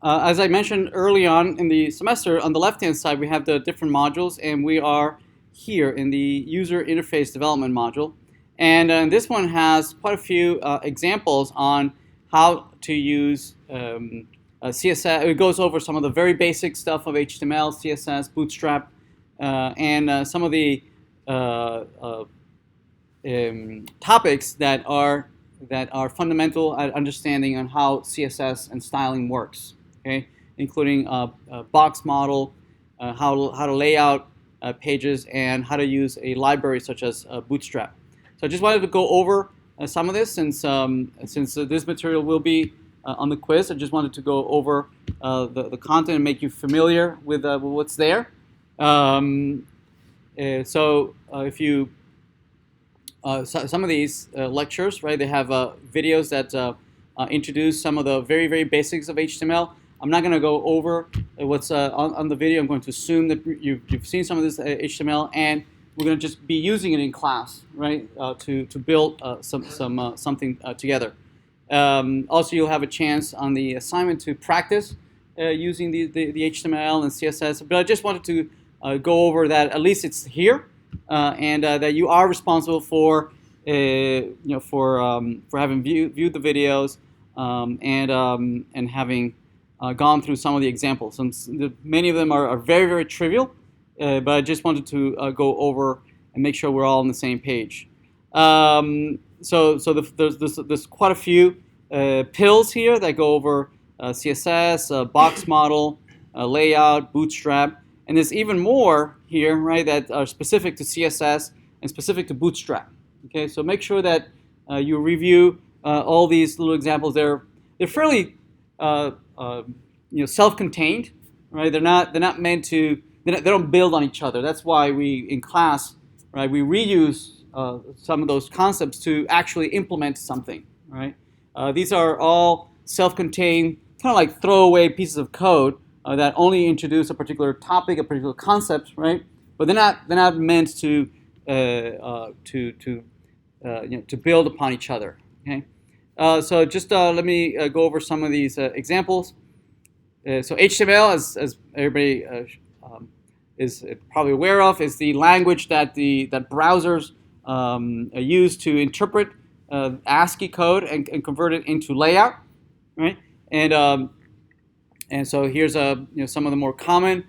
As I mentioned early on in the semester, on the left-hand side, we have the different modules, and we are here in the user interface development module. And this one has quite a few examples on how to use CSS. It goes over some of the very basic stuff of HTML, CSS, Bootstrap, and some of the topics that are fundamental at understanding on how CSS and styling works. Okay, including a box model, how to lay out pages, and how to use a library such as Bootstrap. So I just wanted to go over some of this since this material will be on the quiz. I just wanted to go over the content and make you familiar with what's there. If you some of these lectures, right, they have videos that introduce some of the very, very basics of HTML. I'm not going to go over what's on the video. I'm going to assume that you've seen some of this HTML, and we're going to just be using it in class, right, to build something together. Also, you'll have a chance on the assignment to practice using the HTML and CSS. But I just wanted to go over that. At least it's here, and that you are responsible for for having viewed the videos and having gone through some of the examples. Many of them are very, very trivial, but I just wanted to go over and make sure we're all on the same page. There's quite a few pills here that go over CSS, box model, layout, Bootstrap, and there's even more here, right, that are specific to CSS and specific to Bootstrap. Okay, so make sure that you review all these little examples. They're fairly self-contained, right? They're not meant to. They don't build on each other. That's why we in class, right, we reuse some of those concepts to actually implement something, right? These are all self-contained, kind of like throwaway pieces of code that only introduce a particular topic, a particular concept, right? But they're not meant to build upon each other. Okay. So just let me go over some of these examples. So HTML, as everybody is probably aware of, is the language that browsers use to interpret ASCII code and convert it into layout, right? And so here's some of the more common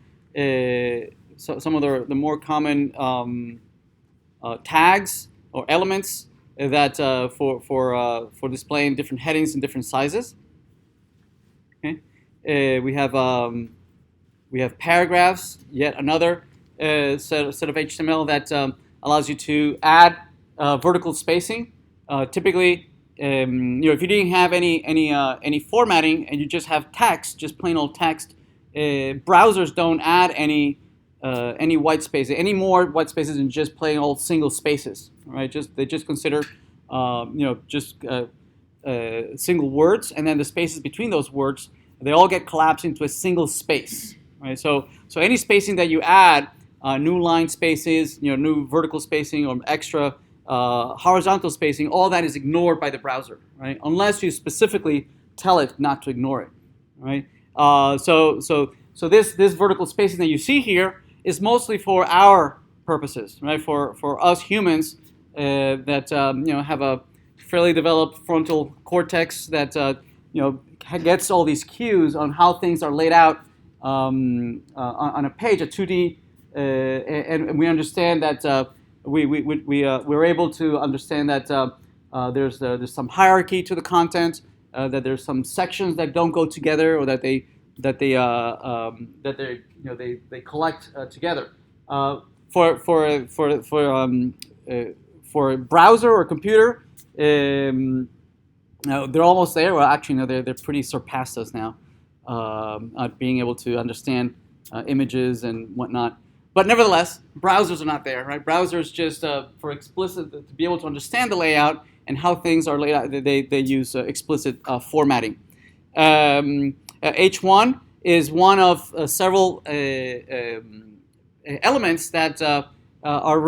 some of the more common tags or elements that for displaying different headings and different sizes. Okay, we have paragraphs, yet another set of HTML that allows you to add vertical spacing. Typically, if you didn't have any formatting and you just have text, just plain old text, browsers don't add any white space, any more white spaces than just plain old single spaces, right? They just consider single words, and then the spaces between those words, they all get collapsed into a single space, right? So any spacing that you add, new line spaces, new vertical spacing, or extra horizontal spacing, all that is ignored by the browser, right? Unless you specifically tell it not to ignore it, right? So this vertical spacing that you see here is mostly for our purposes, right? For us humans that have a fairly developed frontal cortex that gets all these cues on how things are laid out on a page, a 2D, and we understand that we're able to understand that there's some hierarchy to the content, that there's some sections that don't go together, or that they collect together. For a browser or computer, they're almost there. Well, actually, no, they're pretty surpassed us now, at being able to understand images and whatnot. But nevertheless, browsers are not there, right? Browsers just for explicit, to be able to understand the layout and how things are laid out, they use explicit formatting. H1 is one of several elements that are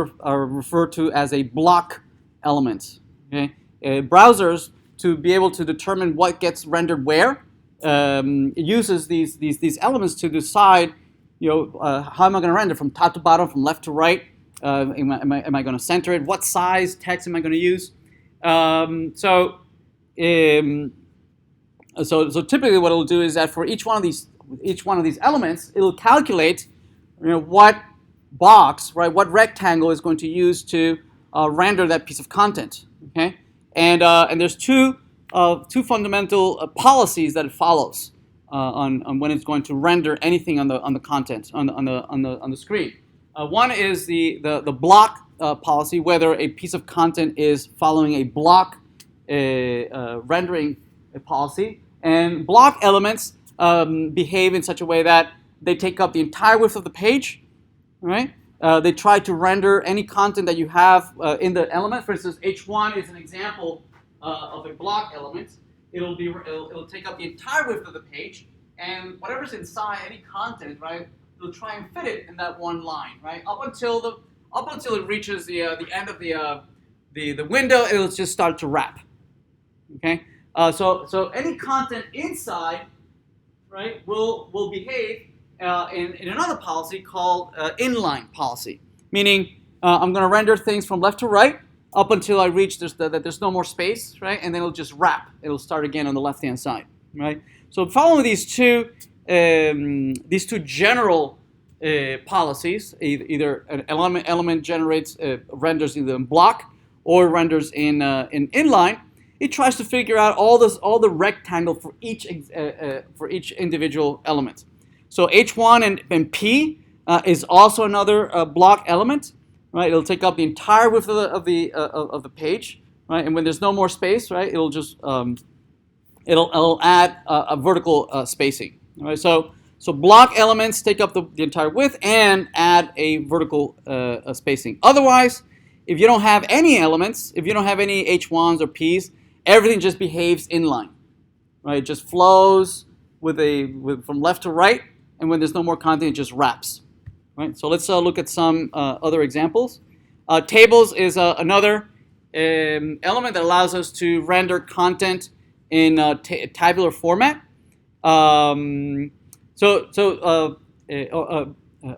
referred to as a block element. Okay? Browsers, to be able to determine what gets rendered where, it uses these elements to decide, how am I going to render from top to bottom, from left to right? Am I going to center it? What size text am I going to use? So typically what it'll do is that for each one of these elements, it'll calculate, what box, right, what rectangle is going to use to render that piece of content. Okay, and there's two fundamental policies that it follows on when it's going to render anything on the content on the screen. One is the block policy, whether a piece of content is following a block rendering policy. And block elements behave in such a way that they take up the entire width of the page, right? They try to render any content that you have in the element. For instance, H1 is an example of a block element. It'll take up the entire width of the page, and whatever's inside any content, right? It'll try and fit it in that one line, right? Up until it reaches the end of the window, it'll just start to wrap. Okay. So any content inside, right, will behave in another policy called inline policy, meaning I'm going to render things from left to right up until I reach that there's no more space, right, and then it'll just wrap. It'll start again on the left-hand side, right? So following these two general policies, either an element generates renders either in block or renders in inline. It tries to figure out all the rectangle for each individual element. So H1 and P is also another block element, right? It'll take up the entire width of the page, right? And when there's no more space, right, it'll just it'll add a vertical spacing, right? So block elements take up the entire width and add a vertical spacing. Otherwise, if you don't have any elements, if you don't have any H1s or Ps, everything just behaves inline, right? It just flows from left to right, and when there's no more content, it just wraps, right? So let's look at some other examples. Tables is another element that allows us to render content in tabular format.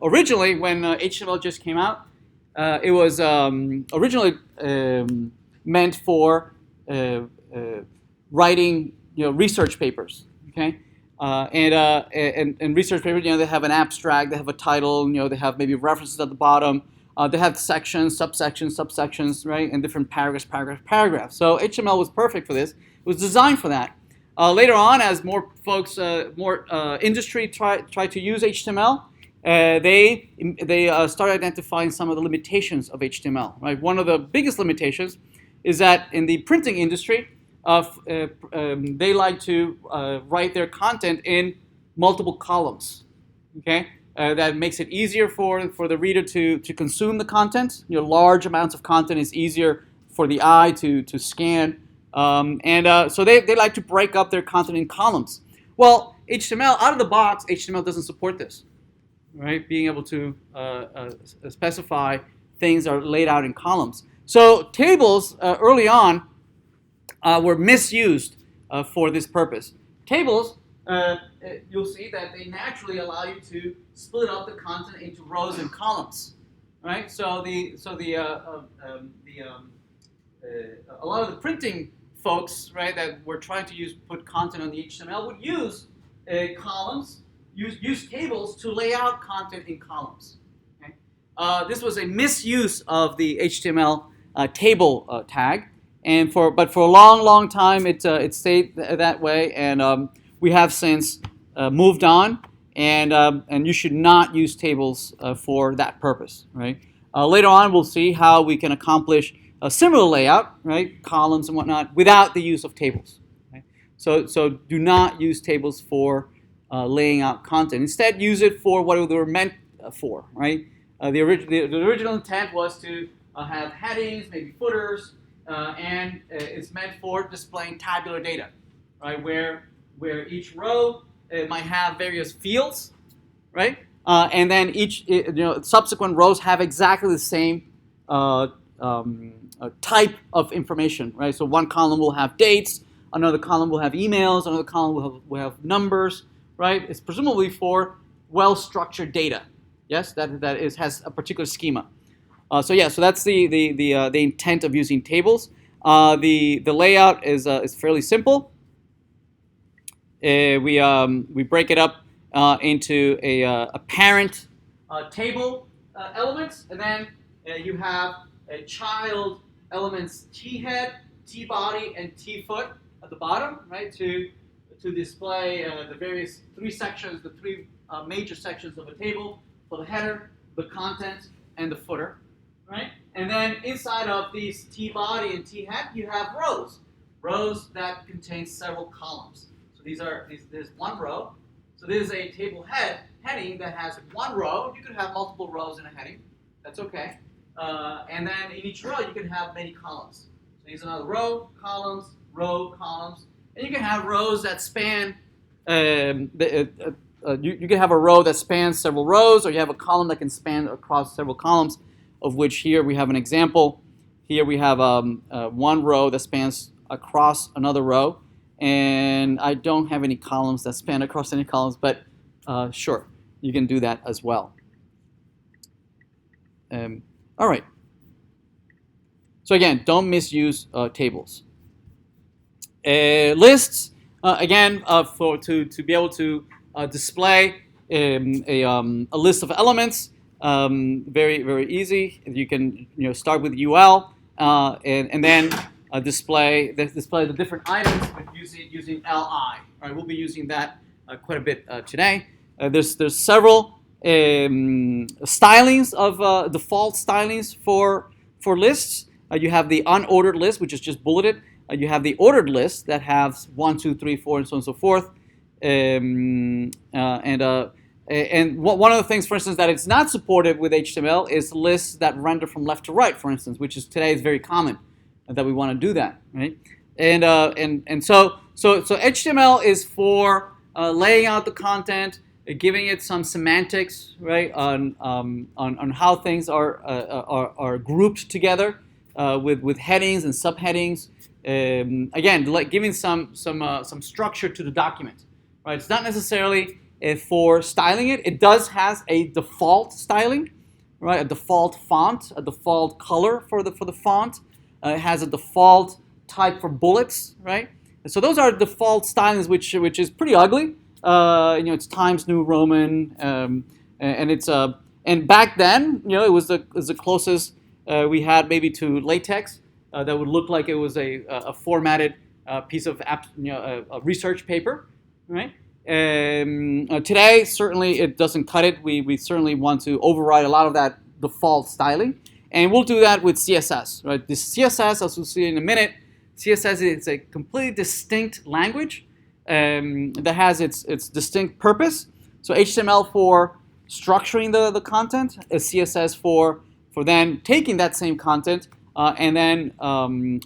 Originally, when HTML just came out, it was originally meant for writing, research papers. Okay, and research papers, they have an abstract, they have a title, they have maybe references at the bottom, they have sections, subsections, right, and different paragraphs. So HTML was perfect for this. It was designed for that. Later on, as more folks, more industry try to use HTML, they started identifying some of the limitations of HTML. Right, one of the biggest limitations is that in the printing industry, they like to write their content in multiple columns. Okay, that makes it easier for the reader to consume the content. Large amounts of content is easier for the eye to scan, so they like to break up their content in columns. Well, HTML out of the box, HTML doesn't support this. Right, being able to specify things that are laid out in columns. So tables early on were misused for this purpose. Tables, you'll see that they naturally allow you to split up the content into rows and columns, right? So a lot of the printing folks, right, that were trying to put content on the HTML would use columns, use tables to lay out content in columns. Okay? This was a misuse of the HTML table tag, but for a long time it stayed that way, and we have since moved on, and you should not use tables for that purpose, right? Later on, we'll see how we can accomplish a similar layout, right, columns and whatnot, without the use of tables. Right? So do not use tables for laying out content. Instead, use it for what they were meant for, right? The original intent was to have headings, maybe footers, and it's meant for displaying tabular data, right? Where each row might have various fields, right? And then each subsequent rows have exactly the same type of information, right? So one column will have dates, Another column will have emails. Another column will have numbers, right? It's presumably for well-structured data. Yes, that has a particular schema. So that's the intent of using tables. The layout is fairly simple. We break it up into a parent table elements, and then you have a child elements T head, T body, and T foot at the bottom, right? To display the various three sections, the three major sections of a table for the header, the content, and the footer, right? And then inside of these T body and T head, you have rows that contain several columns. So there's one row. So this is a table heading that has one row. You could have multiple rows in a heading. That's okay. And then in each row, you can have many columns. So here's another row, columns, and you can have rows that span. You can have a row that spans several rows, or you have a column that can span across several columns, of which here we have an example. Here we have one row that spans across another row, and I don't have any columns that span across any columns, but sure, you can do that as well. All right. So again, don't misuse tables. Lists, again, to be able to display a list of elements, very, very easy. You can start with UL and then display the different items using LI. Right, we'll be using that quite a bit today. There's several stylings of default stylings for lists. You have the unordered list, which is just bulleted. You have the ordered list that has 1, 2, 3, 4, and so on and so forth. And one of the things, for instance, that it's not supported with HTML is lists that render from left to right, for instance, which is today is very common that we want to do that, right? And so HTML is for laying out the content, giving it some semantics, right, on how things are grouped together with headings and subheadings. Again, like giving some structure to the document, right? It's not necessarily for styling it. It does has a default styling, right? A default font, a default color for the font. It has a default type for bullets, right? And so those are default stylings, which is pretty ugly. It's Times New Roman, and it's and back then, it was the closest we had maybe to latex. That would look like it was a formatted piece of a research paper, right? Today, certainly it doesn't cut it. We certainly want to override a lot of that default styling, and we'll do that with CSS, right? This CSS, as we'll see in a minute, CSS is a completely distinct language that has its distinct purpose. So HTML for structuring the content, CSS for then taking that same content and then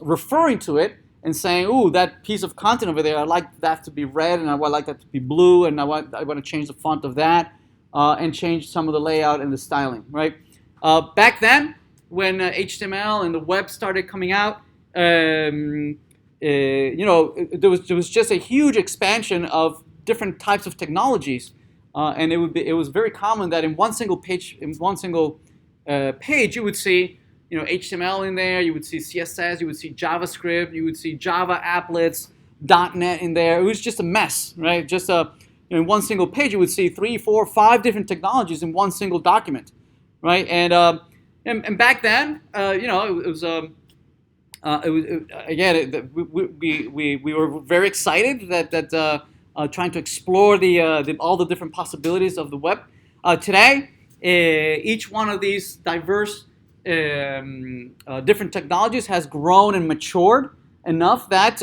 referring to it and saying, "Ooh, that piece of content over there, I like that to be red, and I would like that to be blue, and I want to change the font of that, and change some of the layout and the styling." Right? Back then, when HTML and the web started coming out, there was just a huge expansion of different types of technologies, and it was very common that in one single page, you would see HTML in there, you would see CSS, you would see JavaScript, you would see Java applets, .NET in there. It was just a mess, right? Just in one single page, you would see 3, 4, 5 different technologies in one single document, right? And back then, it was we were very excited that trying to explore all the different possibilities of the web. Today, each one of these diverse different technologies has grown and matured enough that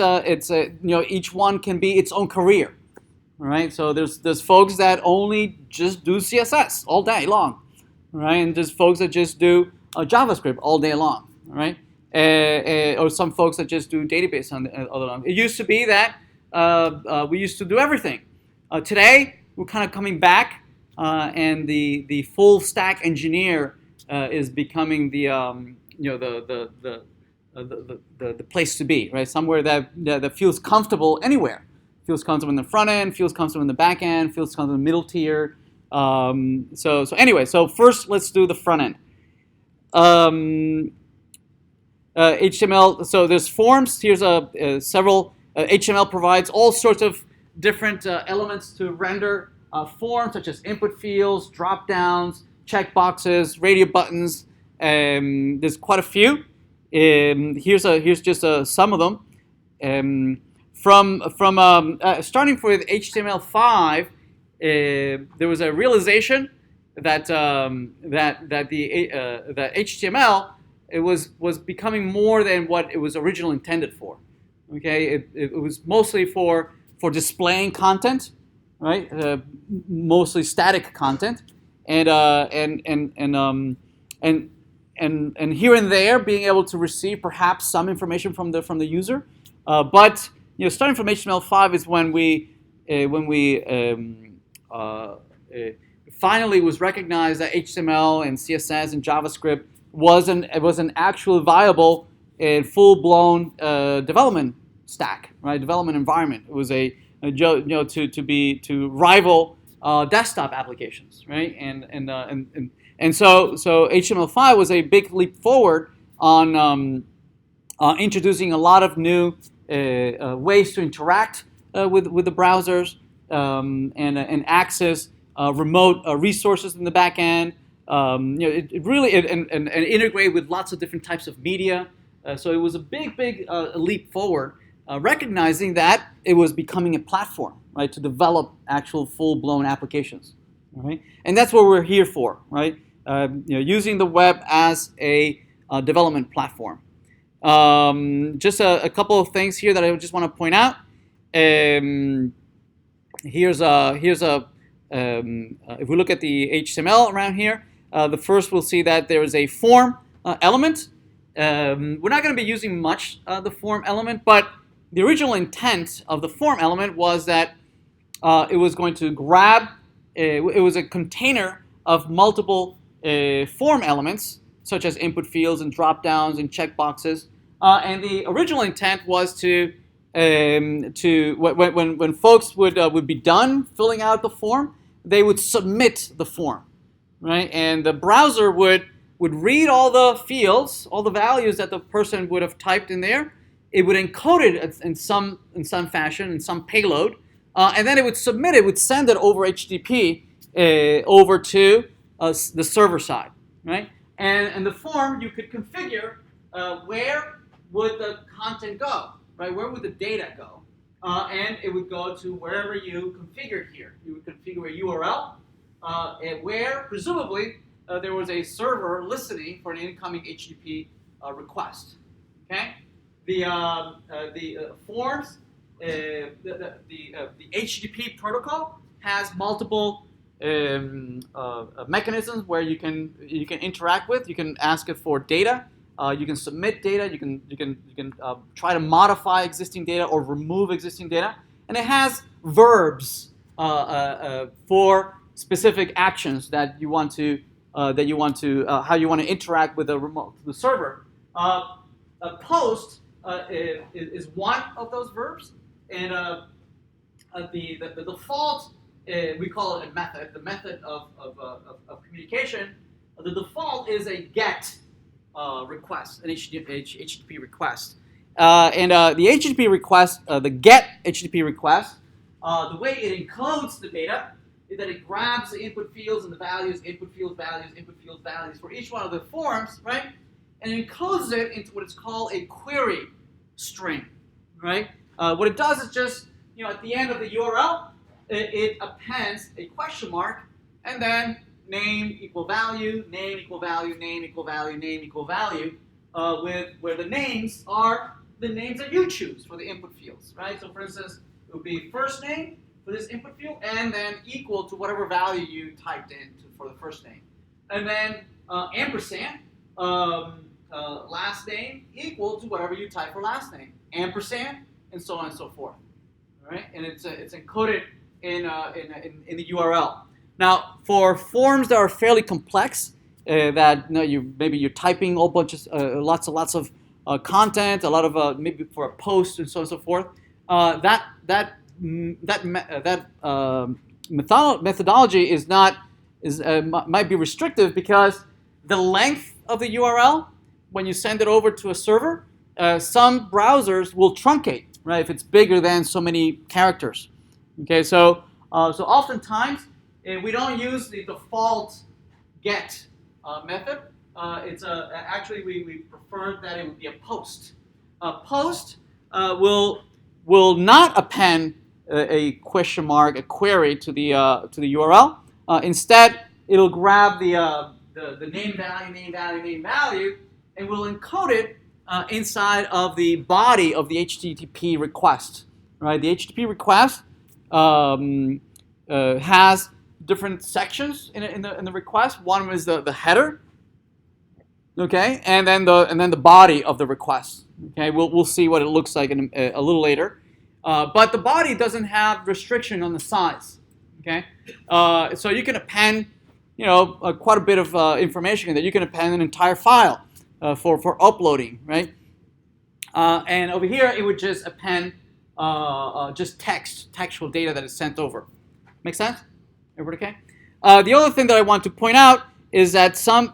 each one can be its own career, right? So there's folks that only just do CSS all day long, right? And there's folks that just do JavaScript all day long, right? Or some folks that just do database all day long. It used to be that we used to do everything. Today we're kind of coming back, and the full stack engineer is becoming the the place to be, right? Somewhere that feels comfortable anywhere. Feels comfortable in the front end, feels comfortable in the back end, feels comfortable in the middle tier. So anyway, so first let's do the front end. HTML. So there's forms. Here's several. HTML provides all sorts of different elements to render forms, such as input fields, drop downs, checkboxes, radio buttons. There's quite a few. Here's just some of them. Starting with HTML5, there was a realization that that HTML was becoming more than what it was originally intended for. Okay, it was mostly for displaying content, right? Mostly static content, and here and there being able to receive perhaps some information from the user, but starting from HTML5 is when we finally was recognized that HTML and CSS and JavaScript was an actual viable and full-blown development stack, right? Development environment. It was to rival desktop applications, right? And so HTML5 was a big leap forward on introducing a lot of new ways to interact with the browsers and access remote resources in the back end. It really and integrate with lots of different types of media. So it was a big leap forward, recognizing that it was becoming a platform, right, to develop actual full-blown applications, right? And that's what we're here for, right? Using the web as a development platform. Just a couple of things here that I just want to point out. Here's if we look at the HTML around here, the first we'll see that there is a form element. We're not going to be using much the form element, but the original intent of the form element was that it was going to grab, it was a container of multiple form elements, such as input fields and drop downs and checkboxes. And the original intent was to when folks would be done filling out the form, they would submit the form, right? And the browser would read all the fields, all the values that the person would have typed in there. It would encode it in some fashion, in some payload, and then it would submit it, would send it over HTTP over to the server side, right? And the form you could configure where would the content go, right? Where would the data go? And it would go to wherever you configured here. You would configure a URL where presumably there was a server listening for an incoming HTTP request. Okay, the forms, the HTTP protocol has multiple mechanisms where you can interact with. You can ask it for data. You can submit data. You can try to modify existing data or remove existing data, and it has verbs for specific actions that you want to how you want to interact with the server. A post is one of those verbs, and the default we call it a method. The method of communication. The default is a get request, an HTTP request, and the HTTP request, the get HTTP request, the way it encodes the data is that it grabs the input fields and the values, input fields, values for each one of the forms, right, and encodes it into what is called a query string, right? What it does is just, at the end of the URL, it appends a question mark, and then name equal value, name equal value, name equal value, name equal value, with where the names are the names that you choose for the input fields, right? So for instance, it would be first name for this input field, and then equal to whatever value you typed in for the first name. And then ampersand, last name equal to whatever you type for last name, ampersand, and so on and so forth. All right, and it's encoded in the URL. Now, for forms that are fairly complex, that maybe you're typing a whole bunch of lots of content, a lot of maybe for a post and so on and so forth. Methodology is not might be restrictive because the length of the URL when you send it over to a server, some browsers will truncate, right? If it's bigger than so many characters. Okay, so oftentimes we don't use the default get method. It's actually we prefer that it would be a post. A post will not append a question mark, a query to the URL. Instead, it'll grab the name value, and will encode it inside of the body of the HTTP request. Right? The HTTP request has different sections in the request. One is the header, okay, and then the body of the request. Okay, we'll see what it looks like in a little later. But the body doesn't have restriction on the size. Okay, so you can append, quite a bit of information in there. You can append an entire file for uploading, right? And over here, it would just append just textual data that is sent over. Make sense? Everybody okay? The other thing that I want to point out is that some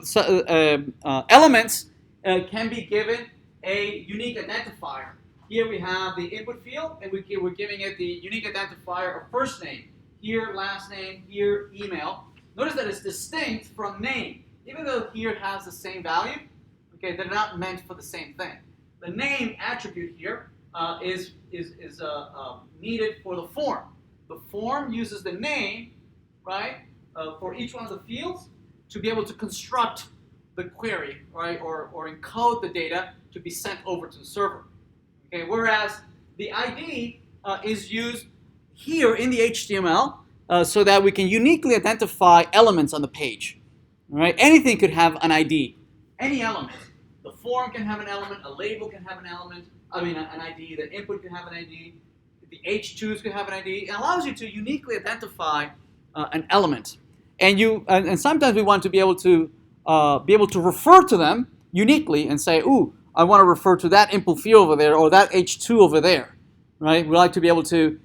elements can be given a unique identifier. Here we have the input field, and we're giving it the unique identifier of first name. Here, last name. Here, email. Notice that it's distinct from name. Even though here it has the same value, okay, they're not meant for the same thing. The name attribute here is needed for the form. The form uses the name, right, for each one of the fields to be able to construct the query, right, or encode the data to be sent over to the server. Okay, whereas the ID is used here in the HTML so that we can uniquely identify elements on the page. All right, anything could have an ID, any element. The form can have an element, a label can have an element, an ID, the input can have an ID, the H2s can have an ID. It allows you to uniquely identify an element. And sometimes we want to be able to refer to them uniquely and say, ooh, I want to refer to that input field over there or that H2 over there, right? We like to be able to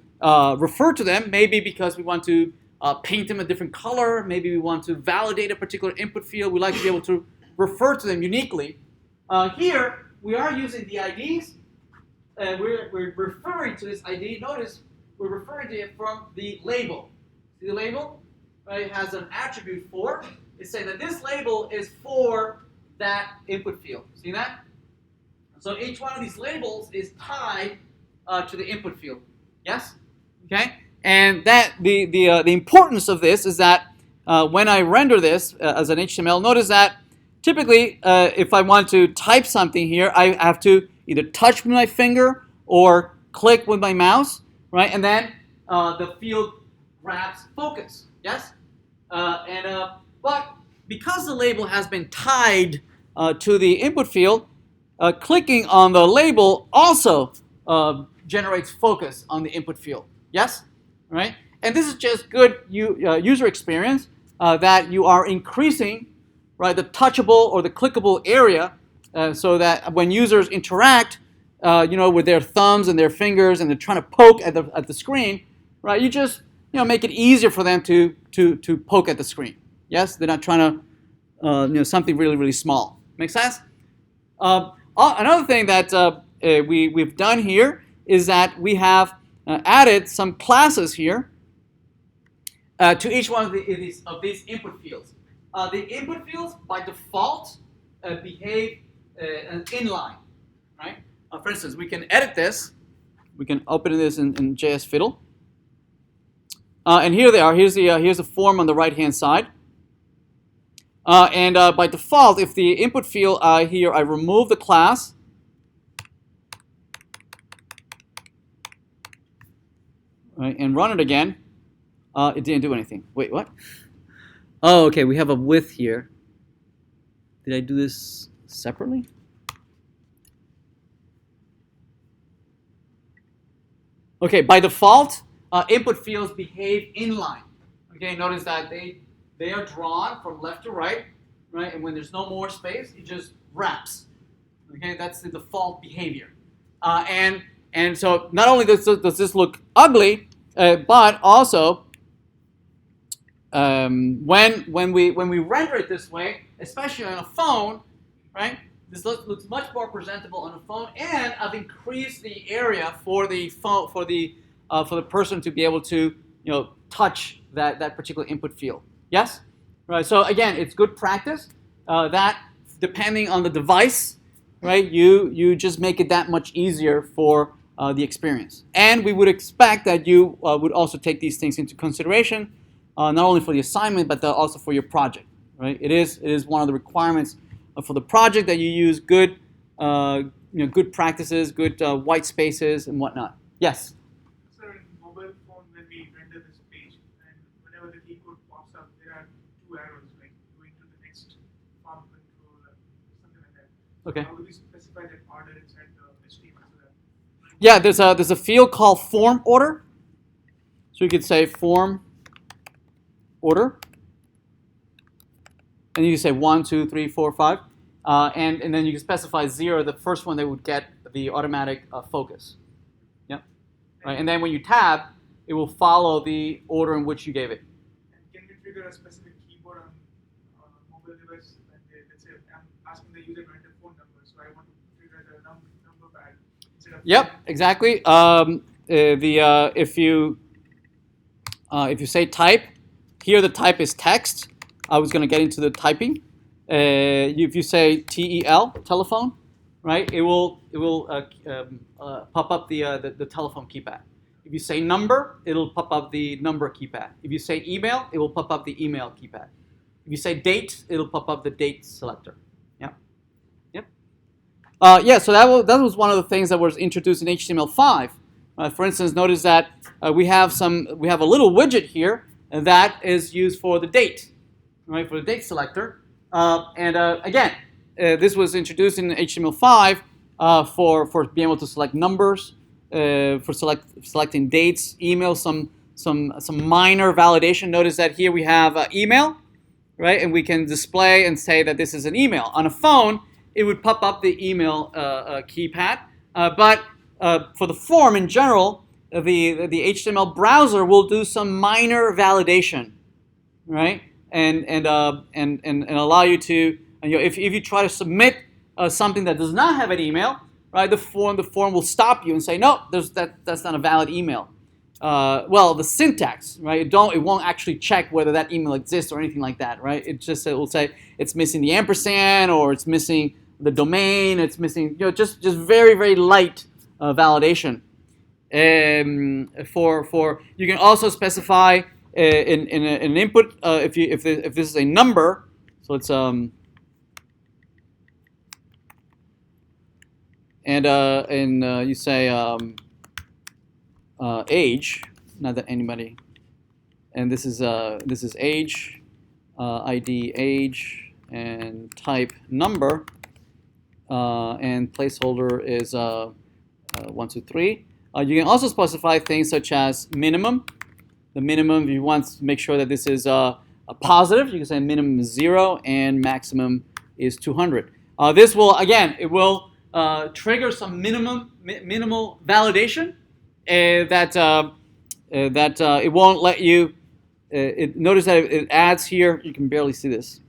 refer to them, maybe because we want to paint them a different color, maybe we want to validate a particular input field. We like to be able to refer to them uniquely. Here, we are using the IDs. We're referring to this ID. Notice we're referring to it from the label. See the label? Right? It has an attribute for. It's saying that this label is for that input field. See that? So each one of these labels is tied to the input field. Yes? Okay? And that the importance of this is that when I render this as an HTML, notice that typically if I want to type something here, I have to either touch with my finger or click with my mouse, right? And then the field grabs focus. Yes? But because the label has been tied to the input field, clicking on the label also generates focus on the input field. Yes? Right? And this is just good user experience that you are increasing, right, the touchable or the clickable area so that when users interact, with their thumbs and their fingers and they're trying to poke at the screen, right, you just make it easier for them to poke at the screen. Yes? They're not trying to something really, really small. Make sense? Another thing that we've done here is that we have added some classes here to each one of these input fields. The input fields, by default, behave inline. Right? For instance, we can edit this. We can open this in JS Fiddle. And here they are. Here's the form on the right-hand side. And by default, if the input field here, I remove the class, right, and run it again, it didn't do anything. Wait, what? Oh, okay, we have a with here. Did I do this separately? Okay, by default, input fields behave inline. Okay, notice that they are drawn from left to right, right? And when there's no more space, it just wraps. Okay, that's the default behavior. And so not only does this look ugly, but also when we render it this way, especially on a phone, right? This looks much more presentable on a phone, and I've increased the area for the phone for the person to be able to touch that particular input field. Yes, right. So again, it's good practice that depending on the device, right? You just make it that much easier for the experience, and we would expect that you would also take these things into consideration, not only for the assignment but also for your project, right? It is one of the requirements for the project that you use good good practices, good white spaces and whatnot. Yes. So in mobile phone, when we render this page, and whenever the key code pops up, there are two arrows, like going to the next form control or something like that. Okay. How do we specify that order inside the HTML? So that Yeah, there's a field called form order. So you could say form order, and you can say 1, 2, 3, 4, 5, and then you can specify 0. The first one they would get the automatic focus. Yeah. Right. And then when you tab, it will follow the order in which you gave it. and can we trigger a specific keyboard on a mobile device? And let's say I'm asking the user to enter phone number, so I want to trigger the number pad instead of. Yep, exactly. If you say type, here the type is text. I was going to get into the typing. If you say TEL, telephone, right? It will pop up the telephone keypad. If you say number, it'll pop up the number keypad. If you say email, it will pop up the email keypad. If you say date, it'll pop up the date selector. Yeah. Yep. Yeah. So that was one of the things that was introduced in HTML5. For instance, notice that we have a little widget here that is used for the date, right? For the date selector. Again, this was introduced in HTML5 for being able to select numbers, for selecting dates, email, some minor validation. Notice that here we have email, right? And we can display and say that this is an email. On a phone, it would pop up the email keypad, but for the form in general, the HTML browser will do some minor validation, right? And allow you to, if you try to submit something that does not have an email, right? The form will stop you and say, no, that's not a valid email. Well, the syntax, right? It won't actually check whether that email exists or anything like that, right? It will say it's missing the ampersand, or it's missing the domain, it's missing just very, very light validation. For you can also specify in an input if this is a number, so it's you say age, not that anybody, and this is age, ID age, and type number, and placeholder is 1, 2, 3. You can also specify things such as minimum. The minimum, if you want to make sure that this is a positive, you can say minimum is 0 and maximum is 200. This will, again, it will trigger some minimal validation that it won't let you. Notice that it adds here. You can barely see this.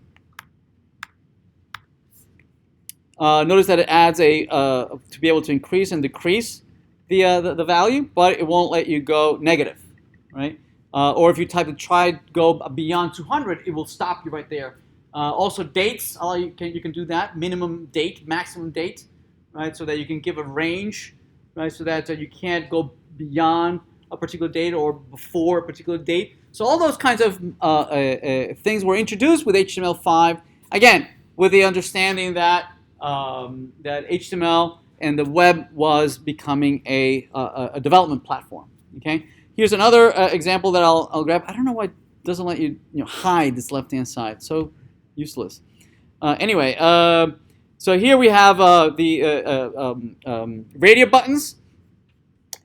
Notice that it adds to be able to increase and decrease the value, but it won't let you go negative, right? Or if you try to go beyond 200, it will stop you right there. Also dates, you can do that. Minimum date, maximum date, right? So that you can give a range, right? So that you can't go beyond a particular date or before a particular date. So all those kinds of things were introduced with HTML5. Again, with the understanding that HTML and the web was becoming a development platform. Okay. Here's another example that I'll grab. I don't know why it doesn't let you hide this left-hand side. So useless. Anyway, so here we have the radio buttons,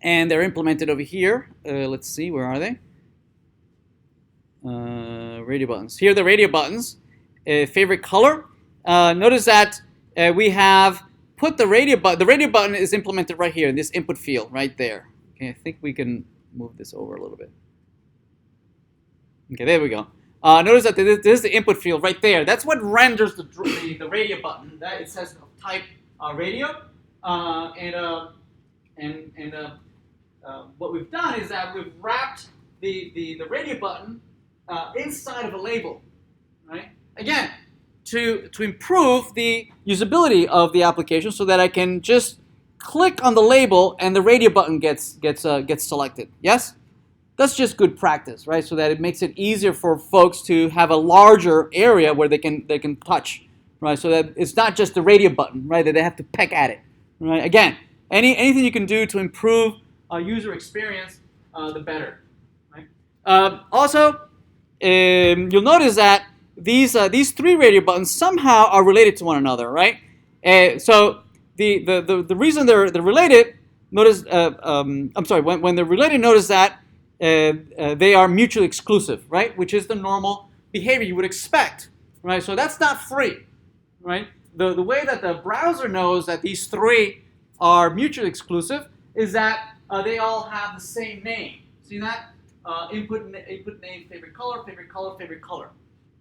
and they're implemented over here. Let's see, where are they? Radio buttons. Here are the radio buttons. Favorite color. Notice that we have put the radio button. The radio button is implemented right here in this input field right there. Okay, I think we can move this over a little bit. Okay, there we go. Notice that this is the input field right there. That's what renders the radio button. That it says type radio, what we've done is that we've wrapped the radio button inside of a label, right? Again, to improve the usability of the application, so that I can just click on the label and the radio button gets selected. Yes. That's just good practice, right? So that it makes it easier for folks to have a larger area where they can touch, right? So that it's not just the radio button, right? That they have to peck at it, right? Again, anything you can do to improve user experience, the better, right? Also, you'll notice that these three radio buttons somehow are related to one another, right? So the reason they're related, notice, I'm sorry, when they're related, notice that they are mutually exclusive, right? Which is the normal behavior you would expect, right? So that's not free, right? The way that the browser knows that these three are mutually exclusive is that they all have the same name. See that? Input name, favorite color, favorite color, favorite color,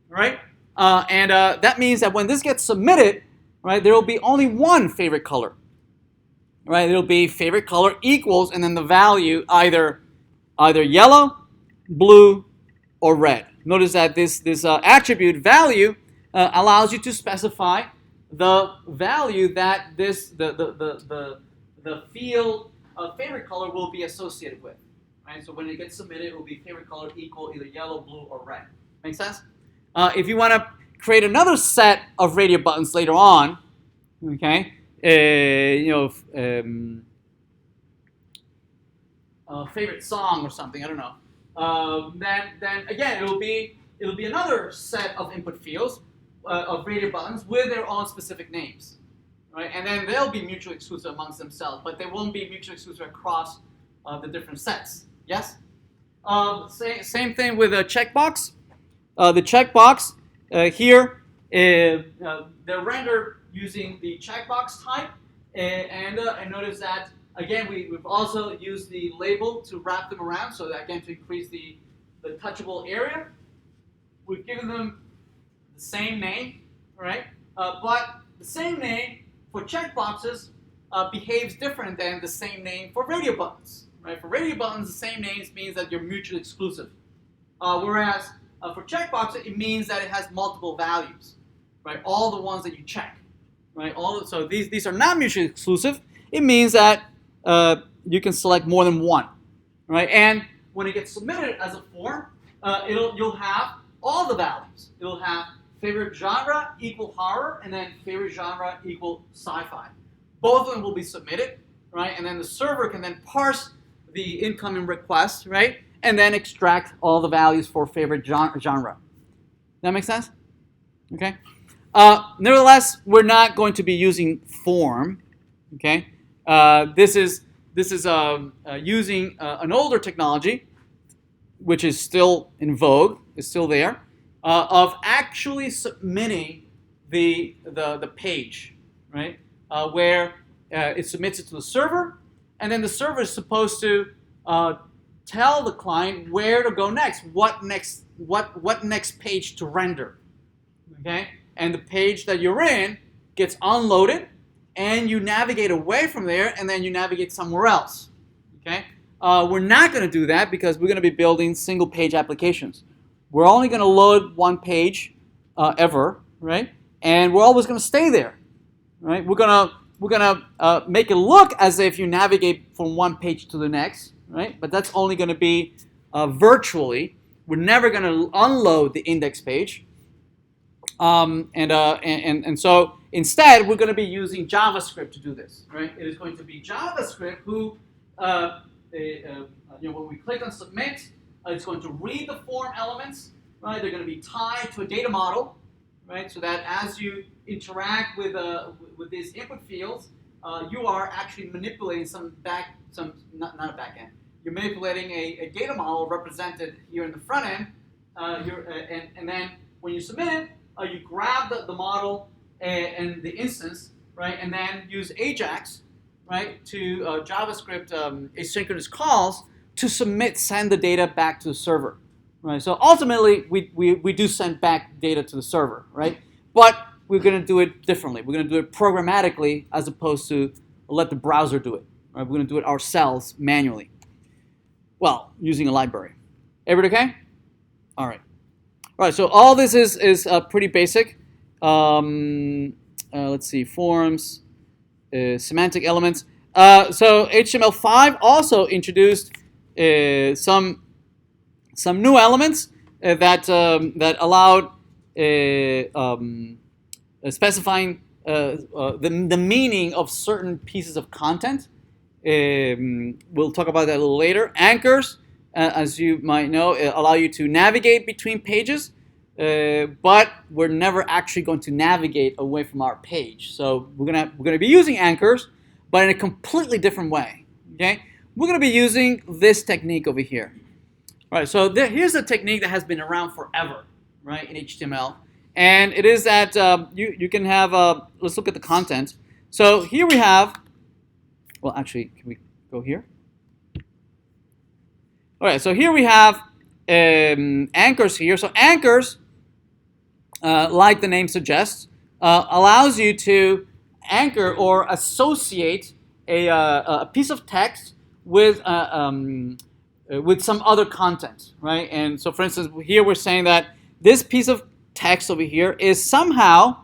right? And that means that when this gets submitted, right, there will be only one favorite color, right? It'll be favorite color equals, and then the value either yellow, blue, or red. Notice that this attribute value allows you to specify the value that the field of favorite color will be associated with. Right? So when it gets submitted, it will be favorite color equal either yellow, blue, or red. Make sense? If you want to create another set of radio buttons later on, okay, favorite song or something, I don't know. Then again, it'll be another set of input fields of radio buttons with their own specific names, right? And then they'll be mutually exclusive amongst themselves, but they won't be mutually exclusive across the different sets. Yes. Same thing with a checkbox. The checkbox here, they're rendered using the checkbox type, and notice that. Again, we've also used the label to wrap them around, so that, again, to increase the touchable area. We've given them the same name, right? But the same name for checkboxes behaves different than the same name for radio buttons, right? For radio buttons, the same names means that you're mutually exclusive. Whereas for checkboxes, it means that it has multiple values, right? All the ones that you check, right? So these are not mutually exclusive. It means that you can select more than one, right? And when it gets submitted as a form, you'll have all the values. It'll have favorite genre equal horror, and then favorite genre equal sci-fi. Both of them will be submitted, right? And then the server can then parse the incoming request, right? And then extract all the values for favorite genre. That make sense? Okay. Nevertheless, we're not going to be using form, okay? This is using an older technology, which is still in vogue, is still there, of actually submitting the page, right? Where it submits it to the server, and then the server is supposed to tell the client where to go next, what next page to render, okay? And the page that you're in gets unloaded, and you navigate away from there, and then you navigate somewhere else, okay? We're not going to do that because we're going to be building single-page applications. We're only going to load one page ever, right? And we're always going to stay there, right? We're gonna make it look as if you navigate from one page to the next, right? But that's only going to be virtually. We're never going to unload the index page. And so instead, we're going to be using JavaScript to do this, right? It is going to be JavaScript who, when we click on submit, it's going to read the form elements, right? They're going to be tied to a data model, right? So that as you interact with these input fields, you are actually manipulating not a back end. You're manipulating a data model represented here in the front end, and then when you submit it, you grab the model and the instance, right, and then use Ajax, right, to JavaScript asynchronous calls to send the data back to the server, right? So ultimately, we do send back data to the server, right? But we're going to do it differently. We're going to do it programmatically as opposed to let the browser do it, right? We're going to do it ourselves manually. Well, using a library. Everybody okay? All right. All right, so all this is pretty basic. Let's see, forms, semantic elements. So HTML5 also introduced some new elements that allowed specifying the meaning of certain pieces of content. We'll talk about that a little later. Anchors, as you might know, allow you to navigate between pages, but we're never actually going to navigate away from our page. So we're gonna be using anchors, but in a completely different way. Okay, we're gonna be using this technique over here. All right, so here's a technique that has been around forever, right, in HTML, and it is that you can have. Let's look at the content. So here we have. Well, actually, can we go here? All right, so here we have anchors here. So anchors, like the name suggests, allows you to anchor or associate a piece of text with some other content, right? And so, for instance, here we're saying that this piece of text over here is somehow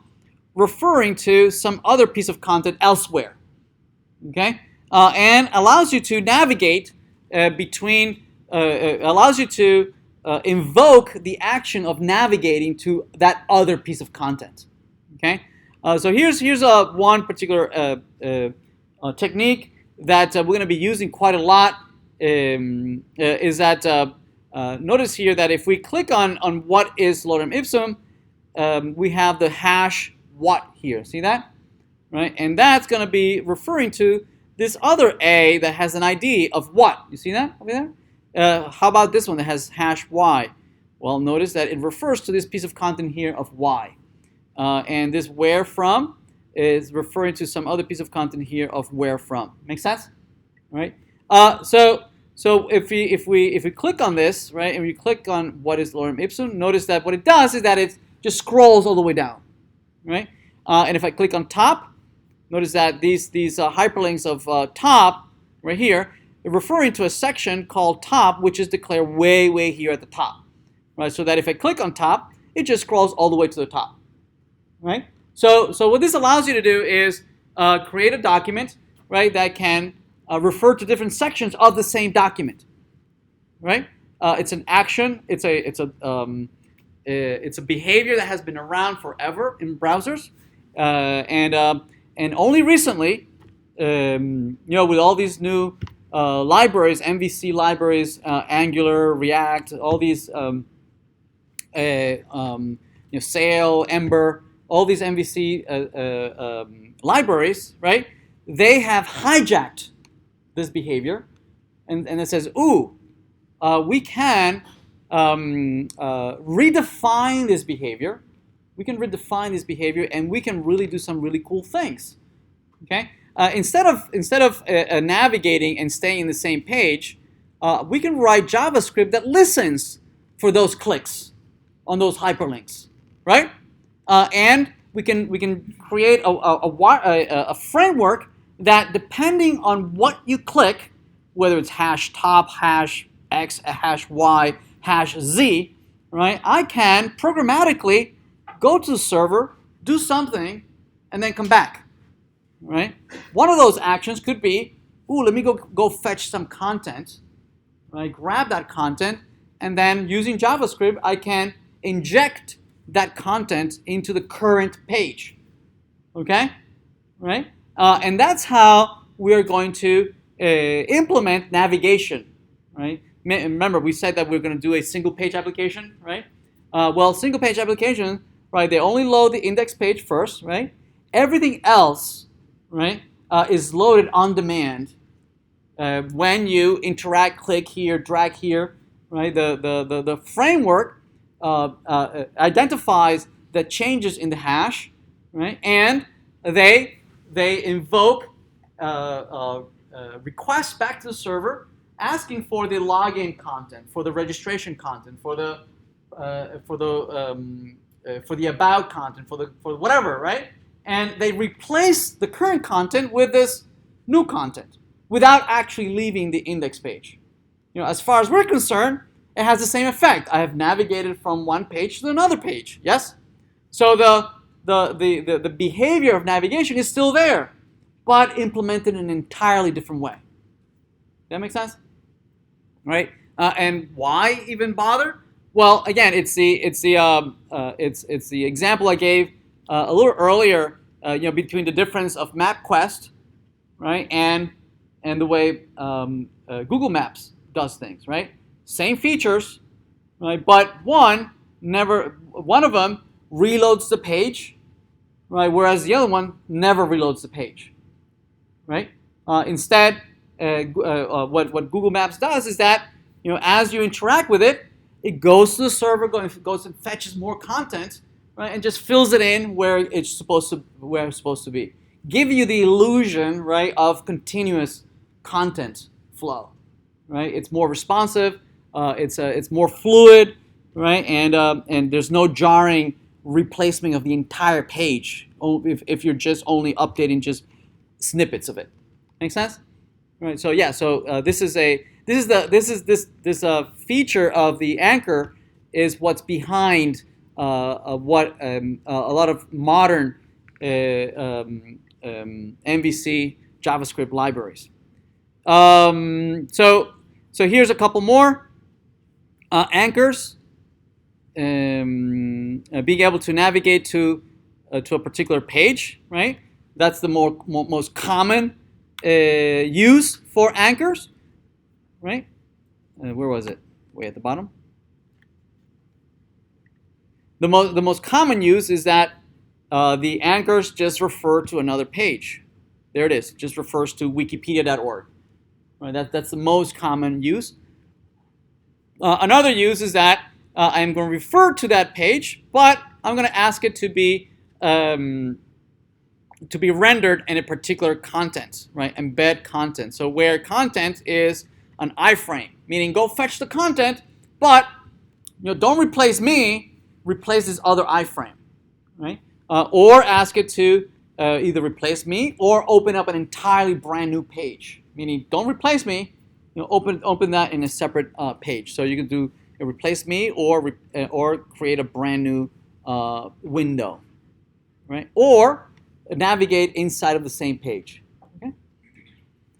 referring to some other piece of content elsewhere, okay? And allows you to navigate between, allows you to invoke the action of navigating to that other piece of content. Okay, so here's one particular technique that we're going to be using quite a lot. Is that notice here that if we click on what is lorem ipsum, we have the hash what here. See that? Right, and that's going to be referring to this other A that has an ID of what. You see that over there? How about this one that has hash Y? Well, notice that it refers to this piece of content here of Y. And this where from is referring to some other piece of content here of where from. Make sense? Right? So if we click on this, right, and we click on what is lorem ipsum, notice that what it does is that it just scrolls all the way down, right? And if I click on top, notice that these hyperlinks of top right here are referring to a section called top, which is declared way here at the top, right? So that if I click on top, it just scrolls all the way to the top, right? So what this allows you to do is create a document, right, that can refer to different sections of the same document, right? It's an action. It's a behavior that has been around forever in browsers, and only recently, with all these new libraries, MVC libraries, Angular, React, all these, Sail, Ember, all these MVC libraries, right? They have hijacked this behavior, and it says, ooh, we can redefine this behavior. We can redefine this behavior, and we can really do some really cool things. Okay, instead of navigating and staying in the same page, we can write JavaScript that listens for those clicks on those hyperlinks, right? And we can create a framework that, depending on what you click, whether it's hash top, hash x, hash y, hash z, right? I can programmatically go to the server, do something, and then come back, right? One of those actions could be, ooh, let me go fetch some content, right? Grab that content, and then using JavaScript, I can inject that content into the current page, okay? Right? And that's how we're going to implement navigation, right? Remember, we said that we're going to do a single page application, right? Well, single page application, right, they only load the index page first, right? Everything else, right, is loaded on demand when you interact, click here, drag here, right? The framework identifies the changes in the hash, right? And they they invoke requests back to the server asking for the login content, for the registration content, for the about content, for whatever, right? And they replace the current content with this new content without actually leaving the index page. As far as we're concerned, it has the same effect. I have navigated from one page to another page. Yes. So the behavior of navigation is still there, but implemented in an entirely different way. That make sense? Right? And why even bother? Well, again, it's the example I gave a little earlier. Between the difference of MapQuest, right, and the way Google Maps does things, right? Same features, right? But one of them reloads the page, right? Whereas the other one never reloads the page, right? Instead, what Google Maps does is that as you interact with it, it goes to the server, goes and fetches more content, right, and just fills it in where it's supposed to be. Give you the illusion, right, of continuous content flow, right? It's more responsive, it's more fluid, right, and there's no jarring replacement of the entire page if you're just only updating just snippets of it. Make sense? Right. So yeah. So this feature of the anchor is what's behind what a lot of modern MVC JavaScript libraries. So here's a couple more anchors. Being able to navigate to a particular page, right? That's the most common use for anchors, right? Where was it? Way at the bottom. The most common use is that the anchors just refer to another page. There it is. It just refers to wikipedia.org. Right? That's the most common use. Another use is that I'm going to refer to that page, but I'm going to ask it to be rendered in a particular content, right? Embed content. So where content is an iframe, meaning go fetch the content, but don't replace me, replace this other iframe, right? Or ask it to either replace me or open up an entirely brand new page, meaning don't replace me, open that in a separate page. So you can do a replace me or create a brand new window, right? Or navigate inside of the same page. Okay.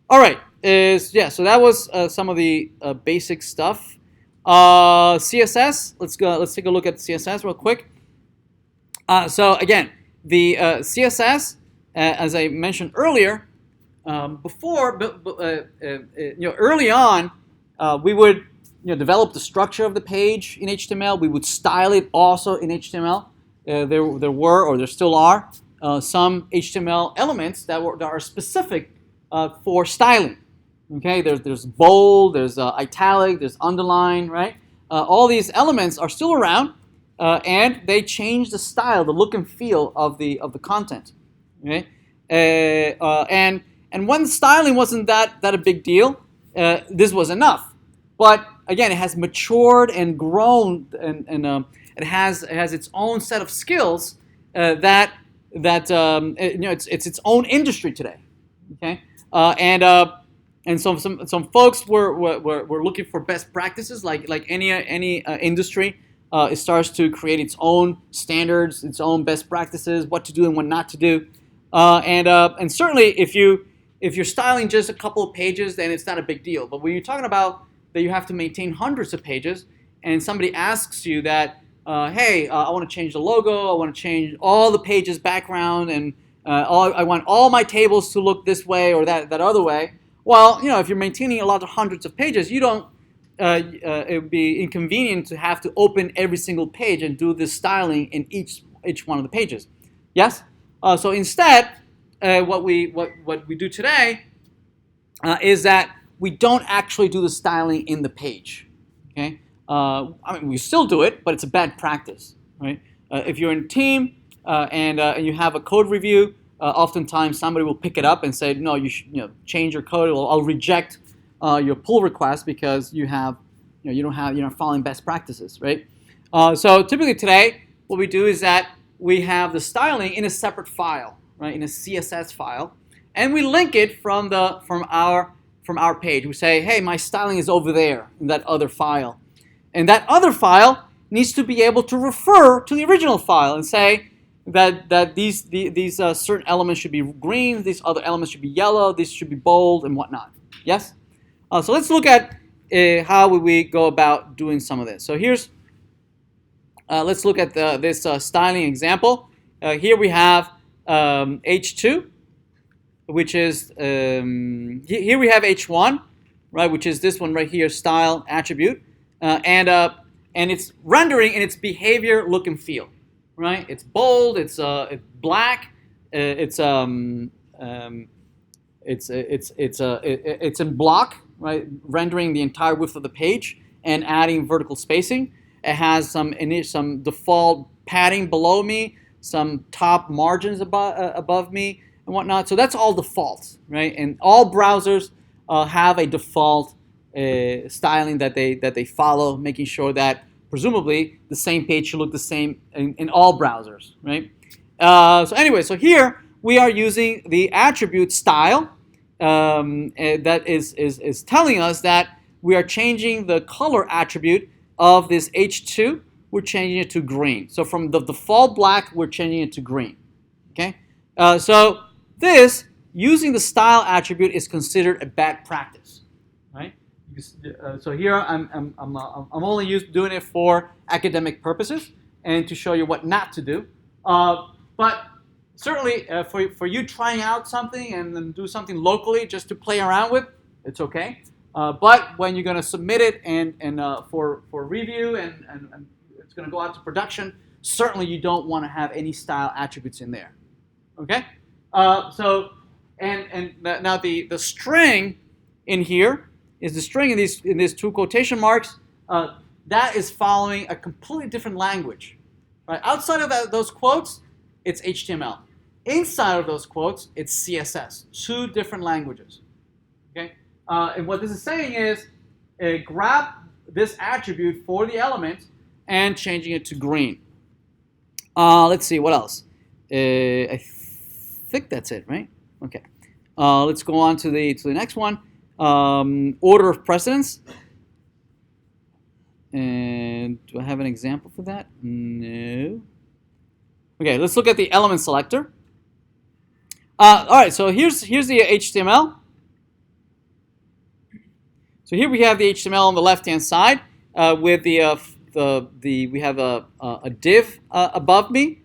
All right. So that was some of the basic stuff. CSS. Let's take a look at CSS real quick. So again, the CSS, as I mentioned earlier, early on, we would develop the structure of the page in HTML. We would style it also in HTML. There were, or there still are, some HTML elements that are specific for styling. Okay, there's bold, there's italic, there's underline, right? All these elements are still around, and they change the style, the look and feel of the content. Okay, and when styling wasn't that a big deal, this was enough. But again, it has matured and grown, and it has its own set of skills that it's its own industry today. Okay, and some folks were looking for best practices, like any industry. It starts to create its own standards, its own best practices, what to do and what not to do. And certainly if you're styling just a couple of pages, then it's not a big deal. But when you're talking about that you have to maintain hundreds of pages, and somebody asks you that, hey, I want to change the logo, I want to change all the pages background, and I want all my tables to look this way or that other way. Well, if you're maintaining a lot of hundreds of pages, you don't. It would be inconvenient to have to open every single page and do this styling in each one of the pages. Yes. So instead, what we do today is that we don't actually do the styling in the page. Okay. We still do it, but it's a bad practice, right? If you're in a team and you have a code review, oftentimes somebody will pick it up and say, no, you should change your code. I'll reject your pull request because you're not following best practices, right? So typically today, what we do is that we have the styling in a separate file, right, in a CSS file, and we link it from our page. We say, hey, my styling is over there in that other file, and that other file needs to be able to refer to the original file and say that these certain elements should be green, these other elements should be yellow, these should be bold, and whatnot. Yes. So let's look at how we go about doing some of this. So let's look at this styling example. Here we have H2, which is here we have H1, right, which is this one right here, style attribute, and it's rendering in its behavior, look, and feel, right? It's bold, it's black, it's in block, right, rendering the entire width of the page and adding vertical spacing. It has some default padding below me, some top margins above me, and whatnot. So that's all default, right? And all browsers have a default styling that they follow, making sure that presumably the same page should look the same in all browsers, right? So anyway, so here we are using the attribute style that is telling us that we are changing the color attribute of this H2. We're changing it to green. So from the default black, we're changing it to green. Okay. So this using the style attribute is considered a bad practice, right? So here I'm only doing it for academic purposes and to show you what not to do. But certainly for you trying out something and then do something locally just to play around with, it's okay. But when you're going to submit it and for review and it's going to go out to production, certainly you don't want to have any style attributes in there. Okay. So now the string in here is the string in these two quotation marks. That is following a completely different language. Right? Outside of those quotes, it's HTML. Inside of those quotes, it's CSS. Two different languages. Okay. And what this is saying is, grab this attribute for the element and changing it to green. Let's see what else. I think that's it, right? Okay. Let's go on to the next one. Order of precedence. And do I have an example for that? No. Okay, let's look at the element selector. All right, so here's the HTML. So here we have the HTML on the left-hand side with we have a div above me.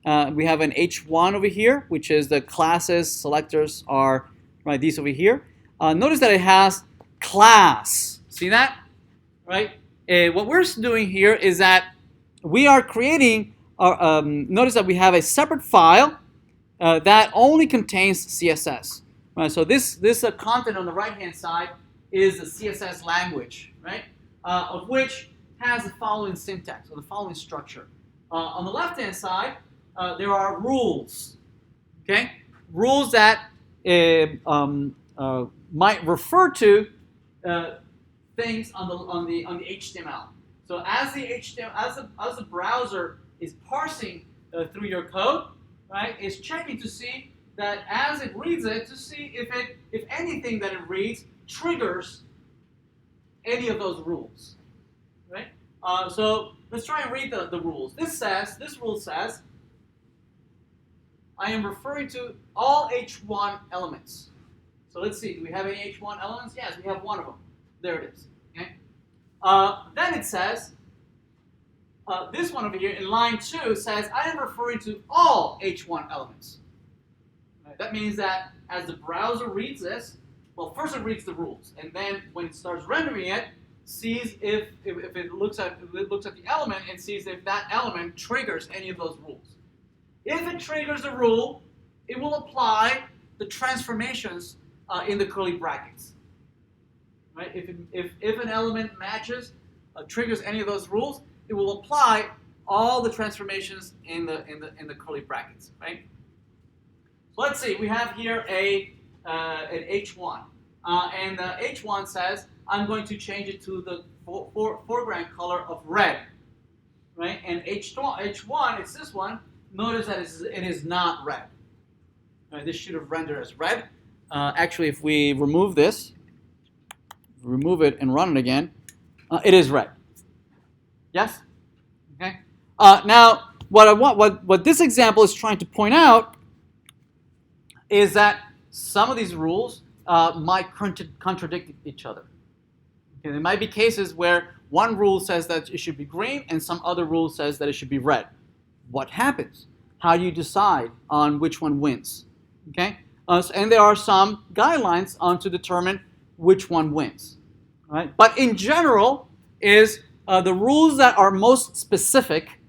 We have an H1 over here, which is the classes. Selectors are right these over here. Notice that it has class. See that? Right? What we're doing here is that we are creating. Notice that we have a separate file that only contains CSS. Right? So this content on the right-hand side is the CSS language, right? Of which has the following syntax or the following structure. On the left-hand side, there are rules. Okay, rules that might refer to things on the HTML. So as the HTML, as the browser is parsing through your code, right, it's checking to see that as it reads it, to see if anything that it reads triggers any of those rules, right? So let's try and read the rules. This rule says, I am referring to all H1 elements. So let's see, do we have any H1 elements? Yes, we have one of them. There it is. Okay. Then it says, this one over here in line 2 says, I am referring to all H1 elements. Right? That means that as the browser reads this, well, first it reads the rules, and then when it starts rendering it, sees if it looks at the element and sees if that element triggers any of those rules. If it triggers a rule, it will apply the transformations in the curly brackets. Right? If an element matches, triggers any of those rules, it will apply all the transformations in the curly brackets. Right? So let's see, we have here an H1. And H1 says, I'm going to change it to the foreground color of red. Right? And H1, it's this one. Notice that it is not red. Right, this should have rendered as red. Actually, if we remove this, remove it and run it again, it is red. Yes? Okay. Now, what this example is trying to point out is that some of these rules might contradict each other. Okay, there might be cases where one rule says that it should be green and some other rule says that it should be red. What happens? How do you decide on which one wins? Okay, and there are some guidelines on to determine which one wins. Right? But in general, is the rules that are most specific,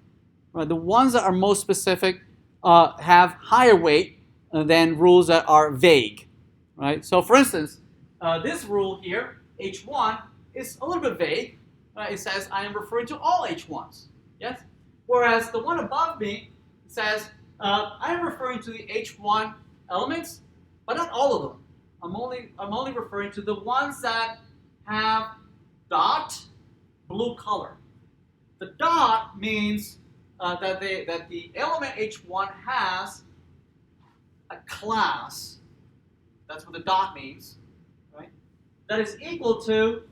right, the ones that are most specific have higher weight than rules that are vague. Right? So for instance, this rule here, H1, is a little bit vague. It says I am referring to all H1s. Yes? Whereas the one above me says I am referring to the H1 elements, but not all of them. I'm only referring to the ones that have dot blue color. The dot means that the element H1 has a class. That's what the dot means, right? That is equal to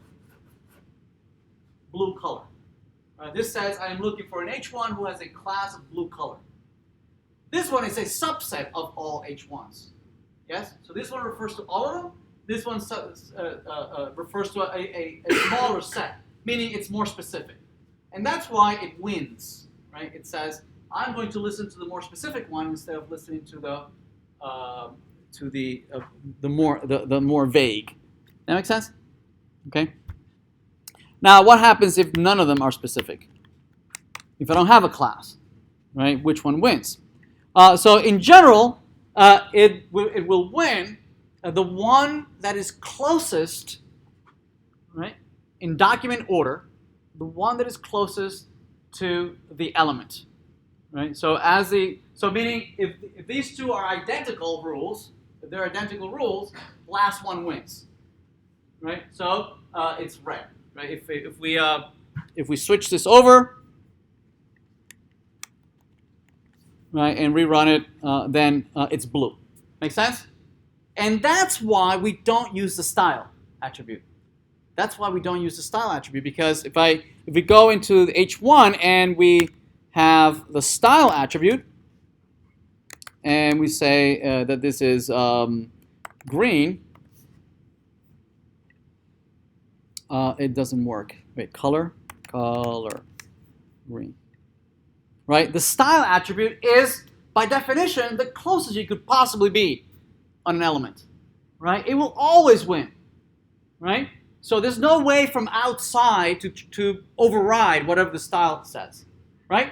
blue color. This says I am looking for an H1 who has a class of blue color. This one is a subset of all H1s. Yes? So this one refers to all of them. This one refers to a smaller set, meaning it's more specific. And that's why it wins. Right? It says I'm going to listen to the more specific one instead of listening to the more vague. That make sense? Okay. Now, what happens if none of them are specific? If I don't have a class, right? Which one wins? So in general, it will win the one that is closest, right? In document order, the one that is closest to the element, right? So meaning if these two are identical rules, if they're identical rules, last one wins, right? So it's red. Right? If we switch this over, right, and rerun it, then it's blue. Make sense? And that's why we don't use the style attribute. That's why we don't use the style attribute, because if we go into the H1 and we have the style attribute, and we say that this is green, it doesn't work. Wait, color, green. Right? The style attribute is, by definition, the closest you could possibly be on an element. Right? It will always win. Right? So there's no way from outside to override whatever the style says. Right?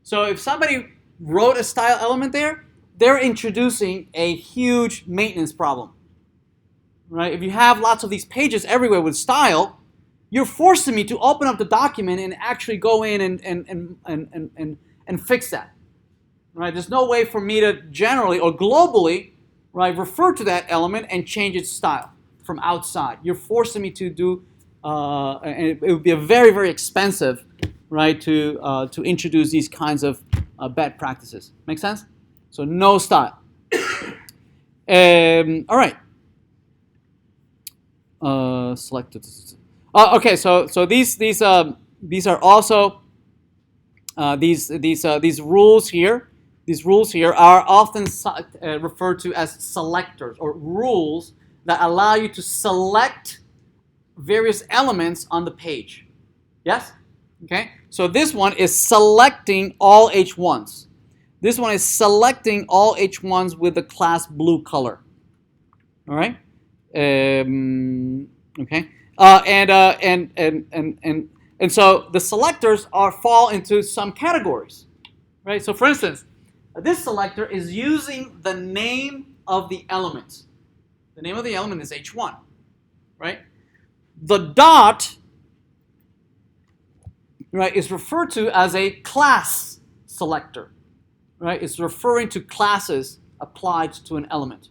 So if somebody wrote a style element there, they're introducing a huge maintenance problem. Right? If you have lots of these pages everywhere with style, you're forcing me to open up the document and actually go in and fix that. Right? There's no way for me to generally or globally, right, refer to that element and change its style from outside. You're forcing me to do, and it would be a very, very expensive, right, to introduce these kinds of bad practices. Make sense? So no style. All right. Selected. Okay, so these are also these rules here. These rules here are often referred to as selectors, or rules that allow you to select various elements on the page. Yes? Okay. So this one is selecting all H1s. This one is selecting all H1s with the class blue color. All right. Okay. And so the selectors fall into some categories, right? So for instance, this selector is using the name of the element. The name of the element is H1, right? The dot, right, is referred to as a class selector, right? It's referring to classes applied to an element.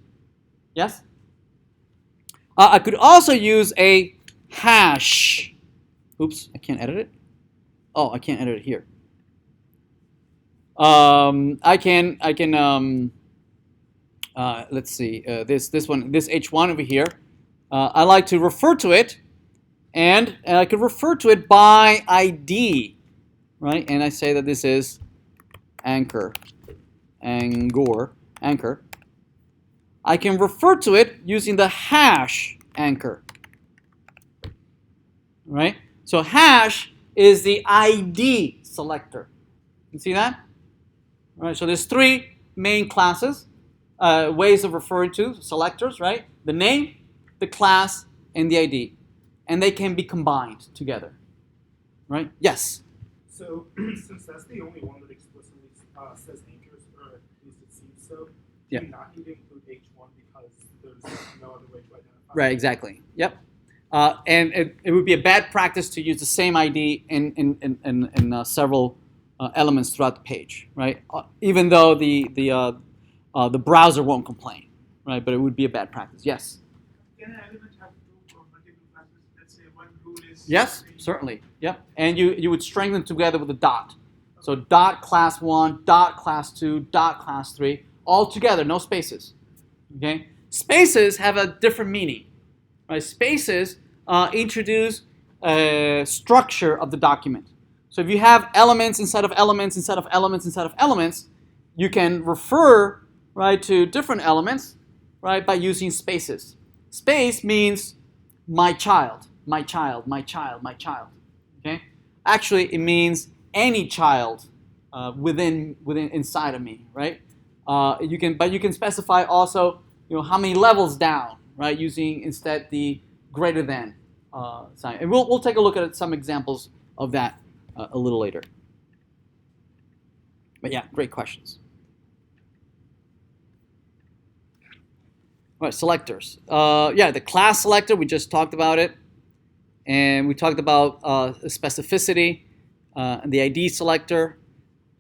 Yes? I could also use a hash. Oops, I can't edit it. Oh, I can't edit it here. I can. Let's see. This H1 over here. I like to refer to it, and I could refer to it by ID, right? And I say that this is anchor. I can refer to it using the hash anchor, right? So hash is the ID selector. You see that? All right. So there's three main classes, ways of referring to selectors, right? The name, the class, and the ID, and they can be combined together, right? Yes. So since that's the only one that explicitly says anchors, or at least it seems so, do you not need to include H1 because there's no other way to identify? Right. Exactly. Yep. And it would be a bad practice to use the same ID in several elements throughout the page, right? Even though the browser won't complain, right? But it would be a bad practice. Yes. Can an element have two or multiple classes? Let's say one rule is. Yes, certainly. Yep. And you would string them together with a dot. So dot class 1, dot class 2, dot class 3, all together, no spaces. Okay. Spaces have a different meaning, right? Spaces introduce a structure of the document. So if you have elements inside of elements inside of elements inside of elements, you can refer, right, to different elements, right, by using spaces. Space means my child, my child, my child, my child. Okay? Actually, it means any child within inside of me, right? You can specify also, how many levels down, right? Using instead the greater than sign, and we'll take a look at some examples of that a little later. But yeah, great questions. All right, selectors. Yeah, the class selector, we just talked about it. And we talked about specificity, and the ID selector.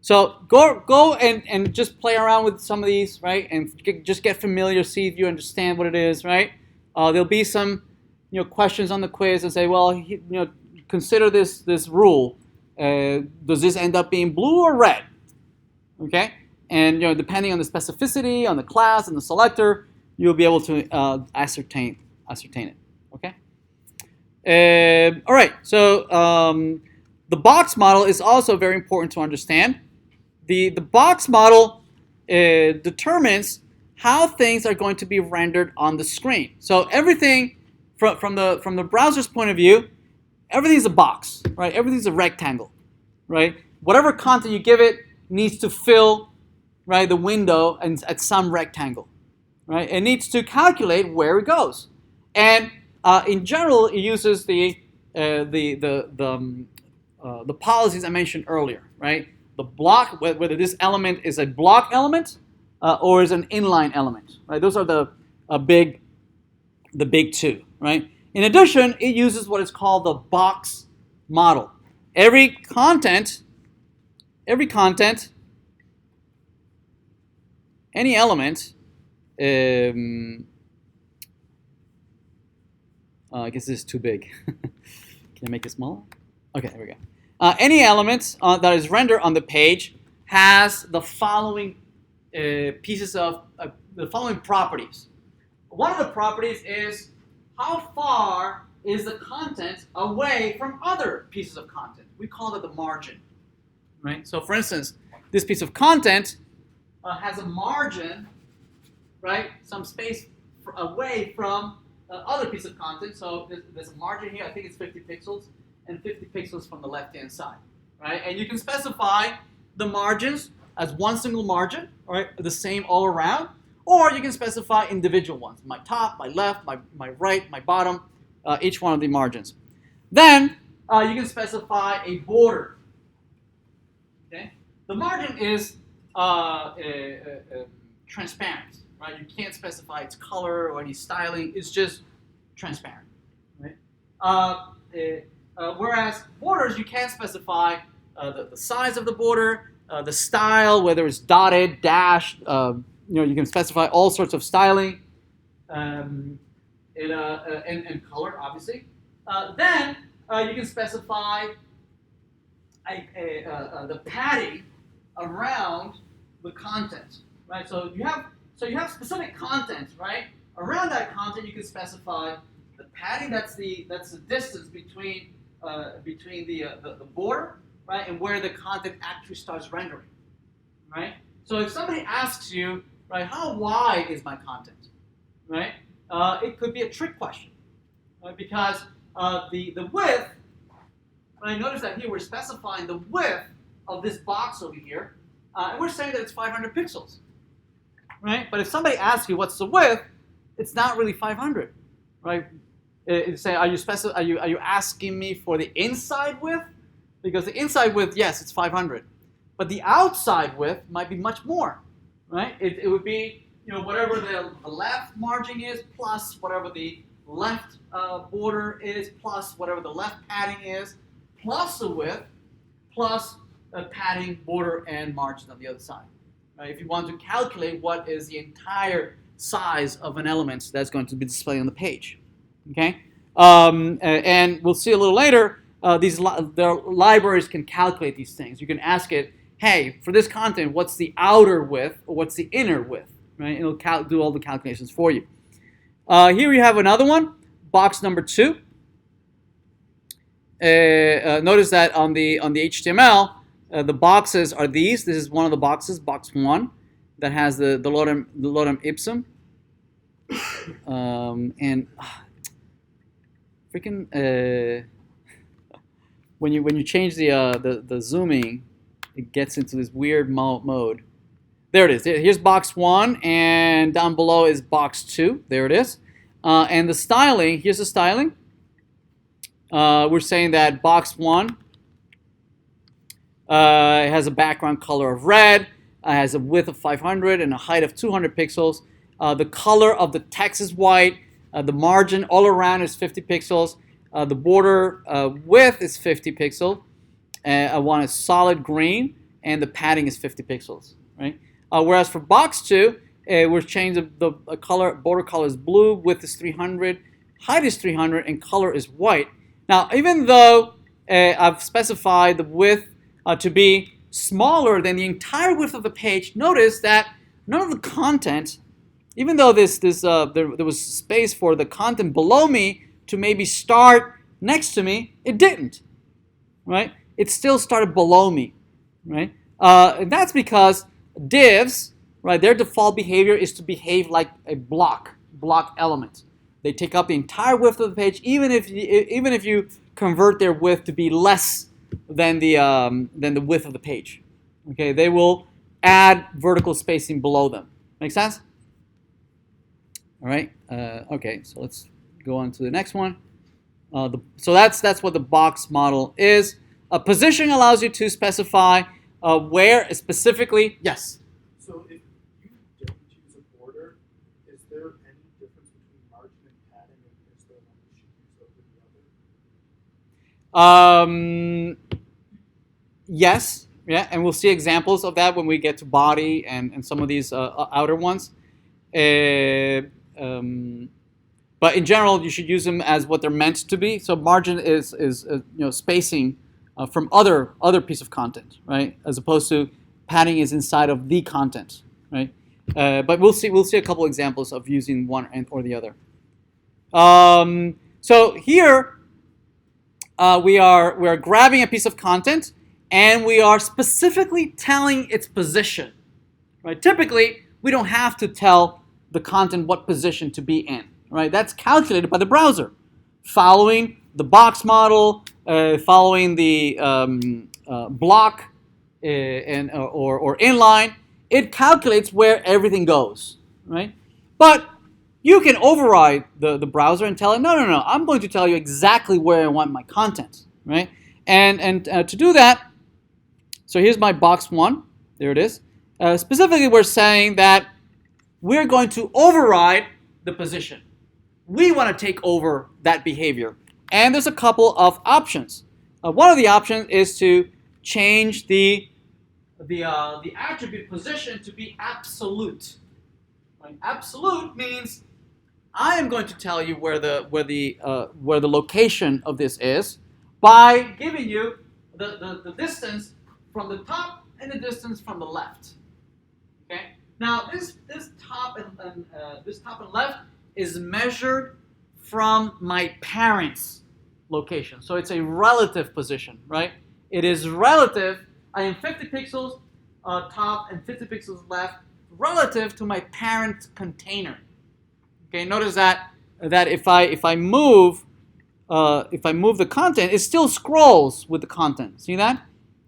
So go and just play around with some of these, right? And just get familiar, see if you understand what it is, right? There'll be some questions on the quiz and say, well, consider this rule. Does this end up being blue or red? Okay? And depending on the specificity, on the class, and the selector, you'll be able to ascertain it. Okay? All right. So the box model is also very important to understand. The box model determines how things are going to be rendered on the screen. So everything from the browser's point of view, everything's a box, right? Everything's a rectangle, right? Whatever content you give it needs to fill, right, the window and at some rectangle, right? It needs to calculate where it goes, and in general, it uses the policies I mentioned earlier, right? The block, whether this element is a block element or is an inline element, right? Those are the big two, right? In addition, it uses what is called the box model. Every content, any element. I guess this is too big. Can I make it smaller? Okay, there we go. Any element that is rendered on the page has the following the following properties. One of the properties is how far is the content away from other pieces of content. We call it the margin, right? So, for instance, this piece of content has a margin, right? Some space away from other piece of content. So there's a margin here. I think it's 50 pixels, and 50 pixels from the left-hand side, right? And you can specify the margins as one single margin, right? The same all around, or you can specify individual ones: my top, my left, my right, my bottom, each one of the margins. Then you can specify a border. Okay, the margin is transparent. Right? You can't specify its color or any styling. It's just transparent. Right? Whereas borders, you can specify the size of the border, the style, whether it's dotted, dashed, you can specify all sorts of styling and color, obviously. Then you can specify the padding around the content, right? So you have specific content, right? Around that content, you can specify the padding. That's the distance between the border, right, and where the content actually starts rendering, right? So if somebody asks you, right, how wide is my content, right? It could be a trick question, right? Because the width. Right, notice that here we're specifying the width of this box over here, and we're saying that it's 500 pixels, right? But if somebody asks you what's the width, it's not really 500, right? Say, are you asking me for the inside width? Because the inside width, yes, it's 500, but the outside width might be much more, right? It would be whatever the left margin is plus whatever the left border is plus whatever the left padding is, plus the width, plus padding, border, and margin on the other side. Right? If you want to calculate what is the entire size of an element that's going to be displayed on the page. Okay? And we'll see a little later, their libraries can calculate these things. You can ask it, hey, for this content, what's the outer width or what's the inner width? Right? It'll do all the calculations for you. Here we have another one, box number 2. Notice that on the HTML, the boxes are these. This is one of the boxes, box 1, that has the lorem ipsum, and freaking when you change the zooming, it gets into this weird mode. There it is. Here's box 1, and down below is box 2. There it is. And the styling. Here's the styling. We're saying that box 1 has a background color of red, has a width of 500 and a height of 200 pixels. The color of the text is white. The margin all around is 50 pixels. The border width is 50 pixels. I want a solid green, and the padding is 50 pixels. Right. Whereas for box 2, we're changing the color. Border color is blue, width is 300, height is 300, and color is white. Now, even though I've specified the width to be smaller than the entire width of the page, notice that none of the content, even though there was space for the content below me to maybe start next to me, it didn't, right? It still started below me, right? And that's because divs, right, their default behavior is to behave like a block element. They take up the entire width of the page, even if you convert their width to be less than the width of the page. Okay, they will add vertical spacing below them. Make sense? All right. Okay, so let's go on to the next one. So that's what the box model is. Position allows you to specify where specifically. Yes. So if you don't use a border, is there any difference between margin and padding, and is there one you should use over the other? Yes. Yeah, and we'll see examples of that when we get to body and some of these outer ones. But in general, you should use them as what they're meant to be. So margin is spacing from other piece of content, right? As opposed to padding is inside of the content, right? But we'll see a couple examples of using one or the other. So here we are grabbing a piece of content and we are specifically telling its position, right? Typically, we don't have to tell the content what position to be in, right? That's calculated by the browser, following the box model, following the block or inline. It calculates where everything goes, right? But you can override the browser and tell it, no, I'm going to tell you exactly where I want my content, right? And to do that, so here's my box 1. There it is. Specifically, we're saying that we're going to override the position. We want to take over that behavior. And there's a couple of options. One of the options is to change the attribute position to be absolute. Right? Absolute means I am going to tell you where the location of this is by giving you the distance from the top and the distance from the left. Okay. Now this top and left is measured from my parent's location, so it's a relative position, right? It is relative. I am 50 pixels top and 50 pixels left, relative to my parent container. Okay. Notice that if I move the content, it still scrolls with the content. See that?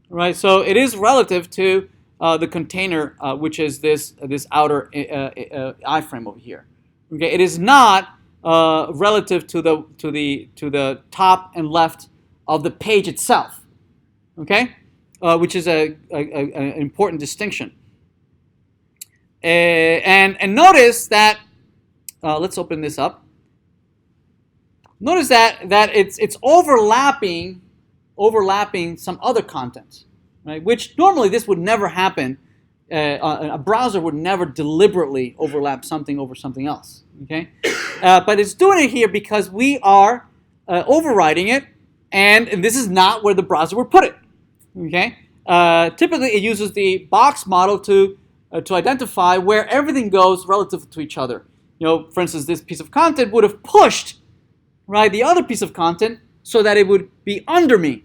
Right. So it is relative to the container, which is this outer iframe over here. Okay. It is not relative to the top and left of the page itself. Okay. Which is an important distinction. And notice that. Let's open this up. Notice that it's overlapping some other content, right? Which normally this would never happen. A browser would never deliberately overlap something over something else. Okay, but it's doing it here because we are overriding it, and this is not where the browser would put it. Okay, typically it uses the box model to identify where everything goes relative to each other. For instance, this piece of content would have pushed, right, the other piece of content so that it would be under me.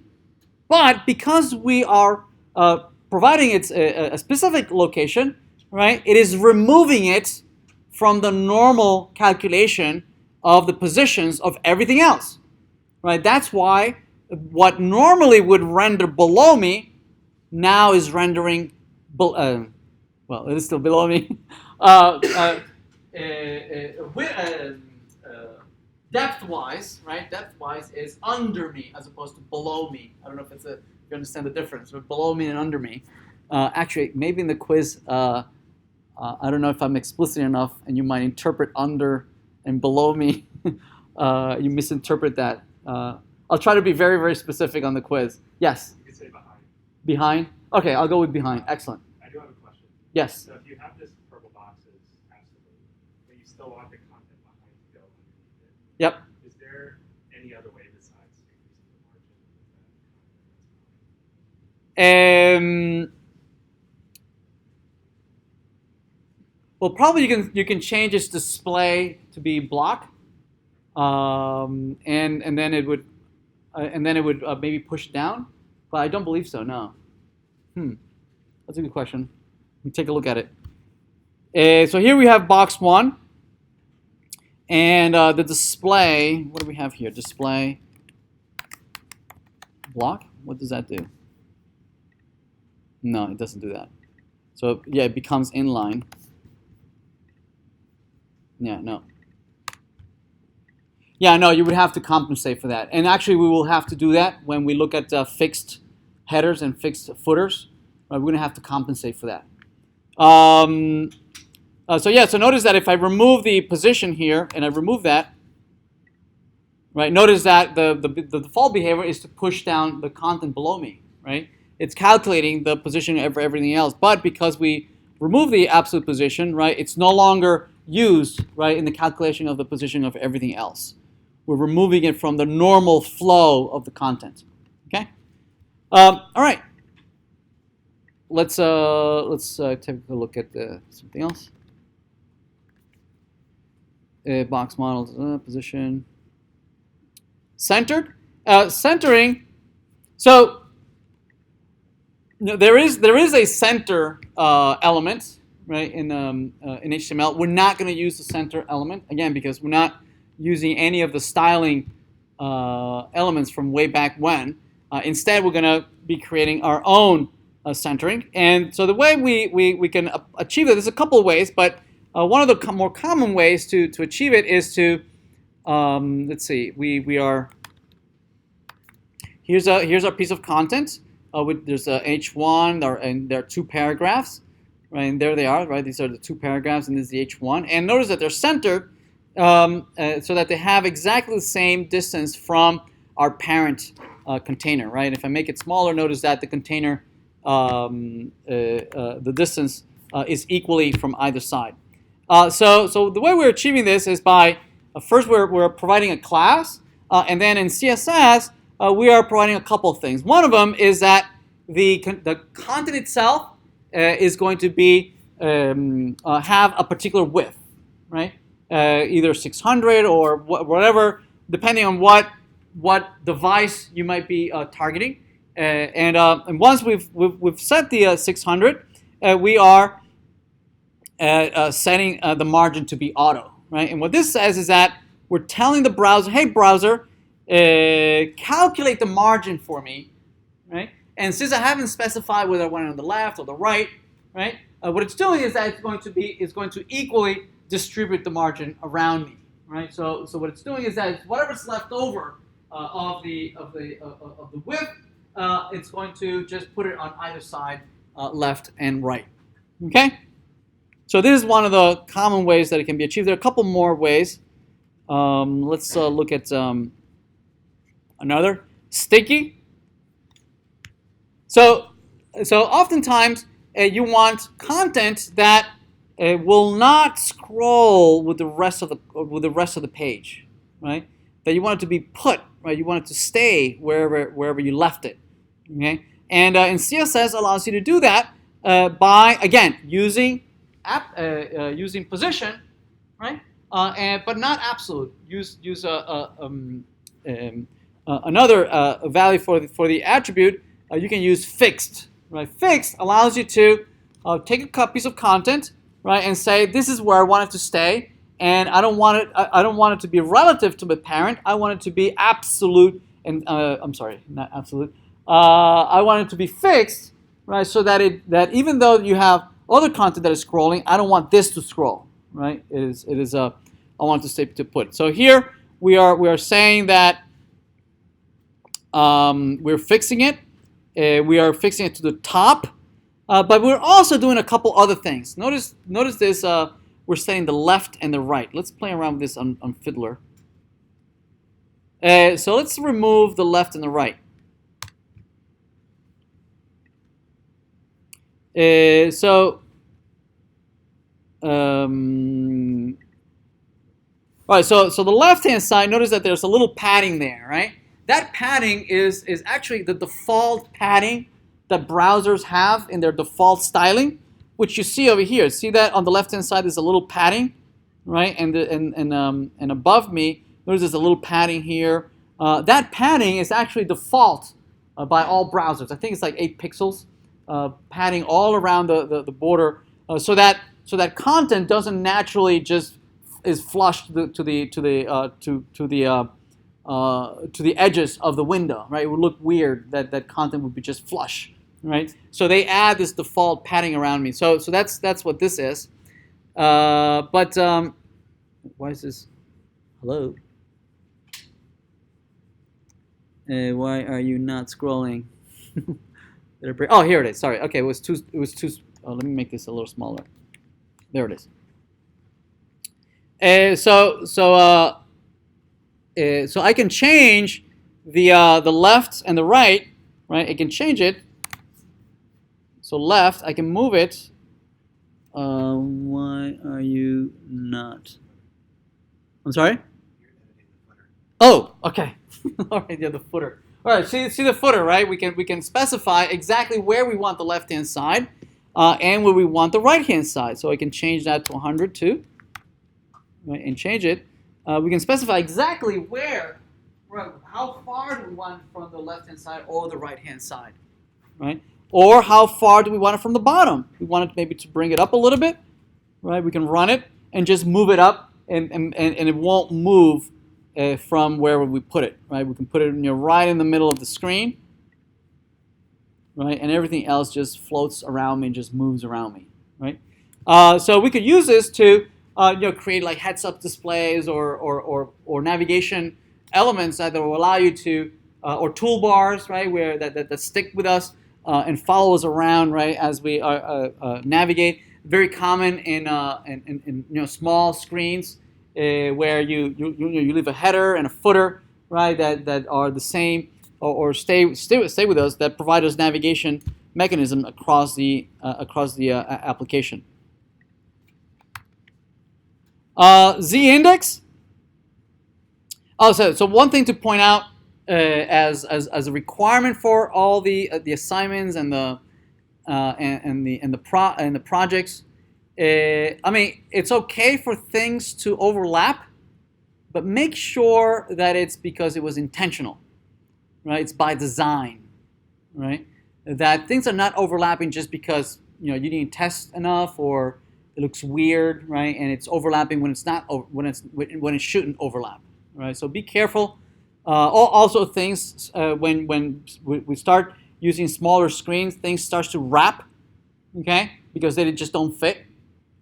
But because we are providing it a specific location, right, it is removing it from the normal calculation of the positions of everything else. Right? That's why what normally would render below me now is rendering, well, it is still below me. Depth-wise, right? Depth-wise is under me as opposed to below me. I don't know if you understand the difference, but below me and under me. Actually, maybe in the quiz, I don't know if I'm explicit enough, and you might interpret under and below me. You misinterpret that. I'll try to be very, very specific on the quiz. Yes? You could say behind. Behind? Okay, I'll go with behind. Excellent. I do have a question. Yes. So if you have this purple boxes, absolutely, but you still want the content behind to go underneath it. Yep. Is there any other way besides increasing the margin? Well, probably you can change its display to be block, and then it would maybe push down, but I don't believe so. No. That's a good question. Let me take a look at it. So here we have box 1, and the display. What do we have here? Display block. What does that do? No, it doesn't do that. So yeah, it becomes inline. Yeah, no. Yeah, no, you would have to compensate for that. And actually, we will have to do that when we look at fixed headers and fixed footers. Right, we're going to have to compensate for that. So notice that if I remove the position here and I remove that, right, notice that the default behavior is to push down the content below me, right? It's calculating the position of everything else. But because we remove the absolute position, right, it's no longer used, right, in the calculation of the position of everything else. We're removing it from the normal flow of the content. Okay. All right. Let's take a look at something else. Box models, position, centered, centering. So there is a center element, right, in HTML. We're not going to use the center element again because we're not using any of the styling elements from way back when. Instead, we're going to be creating our own centering. And so the way we can achieve it, there's a couple of ways, but one of the more common ways to achieve it is to, let's see, here's our piece of content. There's H1, and there are 2 paragraphs, right? And there they are, right? These are the 2 paragraphs, and this is the H1. And notice that they're centered so that they have exactly the same distance from our parent container, right? If I make it smaller, notice that the container, the distance is equally from either side. So the way we're achieving this is by first we're providing a class, and then in CSS we are providing a couple of things. One of them is that the content itself is going to be have a particular width, right? Either 600 or whatever, depending on what device you might be targeting. And once we've set the 600, we are setting the margin to be auto, right? And what this says is that we're telling the browser, hey browser, calculate the margin for me, right? And since I haven't specified whether I want it on the left or the right, right? What it's doing is that it's going to equally distribute the margin around me, right? So what it's doing is that whatever's left over of the width, it's going to just put it on either side, left and right. Okay. So this is one of the common ways that it can be achieved. There are a couple more ways. Let's look at another. Sticky. So oftentimes you want content that will not scroll with the rest of the page, right? That you want it to be put, right? You want it to stay wherever you left it. Okay. And CSS allows you to do that by again using position, right? But not absolute. Use another value for the attribute. You can use fixed, right? Fixed allows you to take a piece of content, right, and say this is where I want it to stay, and I don't want it to be relative to the parent. I want it to be absolute, and I'm sorry, not absolute. I want it to be fixed, right? So that even though you have other content that is scrolling, I don't want this to scroll, right? It is I want it to stay to put. So here we are saying that we're fixing it. We are fixing it to the top, but we're also doing a couple other things. Notice this. We're setting the left and the right. Let's play around with this on Fiddler. So let's remove the left and the right. All right, so the left-hand side, notice that there's a little padding there, right? That padding is actually the default padding that browsers have in their default styling, which you see over here. See that on the left-hand side is a little padding, right? And above me, there's a little padding here. That padding is actually default by all browsers. I think it's like 8 pixels, padding all around the border, so that content doesn't naturally just is flushed to the edges of the window, right? It would look weird that content would be just flush, right? So they add this default padding around me. So that's what this is. Why is this? Hello. Why are you not scrolling? Oh, here it is. Sorry. Okay, it was too. Let me make this a little smaller. There it is. So I can change the left and the right, right? I can change it. So left, I can move it. Why are you not? I'm sorry? Oh, okay. All right, yeah, the footer. All right, see the footer, right? We can specify exactly where we want the left-hand side and where we want the right-hand side. So I can change that to 100 too, right? And change it. We can specify exactly where, right, how far do we want it from the left-hand side or the right-hand side, right? Or how far do we want it from the bottom? We want it maybe to bring it up a little bit, right? We can run it and just move it up, and it won't move from where we put it, right? We can put it right in the middle of the screen, right? And everything else just floats around me and just moves around me, right? So we could use this to create like heads-up displays or navigation elements that will allow you to, or toolbars, right, where that stick with us and follow us around, right, as we navigate. Very common in small screens where you leave a header and a footer, right, that are the same or stay with us, that provide us navigation mechanism across the application. Z-index. Oh, so one thing to point out as a requirement for all the assignments and the projects. I mean, it's okay for things to overlap, but make sure that it's because it was intentional, right? It's by design, right? That things are not overlapping just because you didn't test enough or it looks weird, right? And it's overlapping when it's not when it shouldn't overlap, right? So be careful. Also, things when we start using smaller screens, things starts to wrap, okay, because they just don't fit,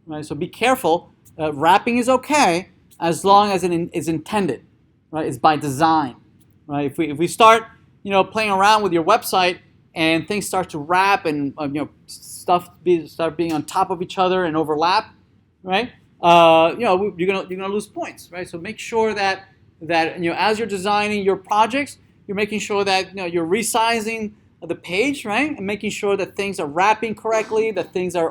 right? So be careful. Wrapping is okay as long as it is intended, right? It's by design, right? If we start playing around with your website and things start to wrap and start being on top of each other and overlap, right? You're gonna lose points, right? So make sure that as you're designing your projects, you're making sure that you're resizing the page, right, and making sure that things are wrapping correctly, that things are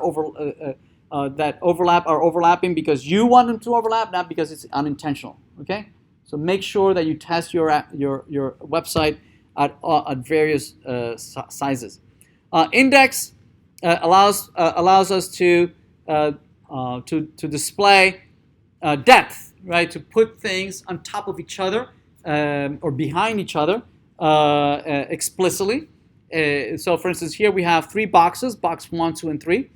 that are overlapping because you want them to overlap, not because it's unintentional. Okay, so make sure that you test your website at various sizes. Index allows us to display depth, right? To put things on top of each other or behind each other explicitly. So, for instance, here we have 3 boxes: box 1, 2, and 3,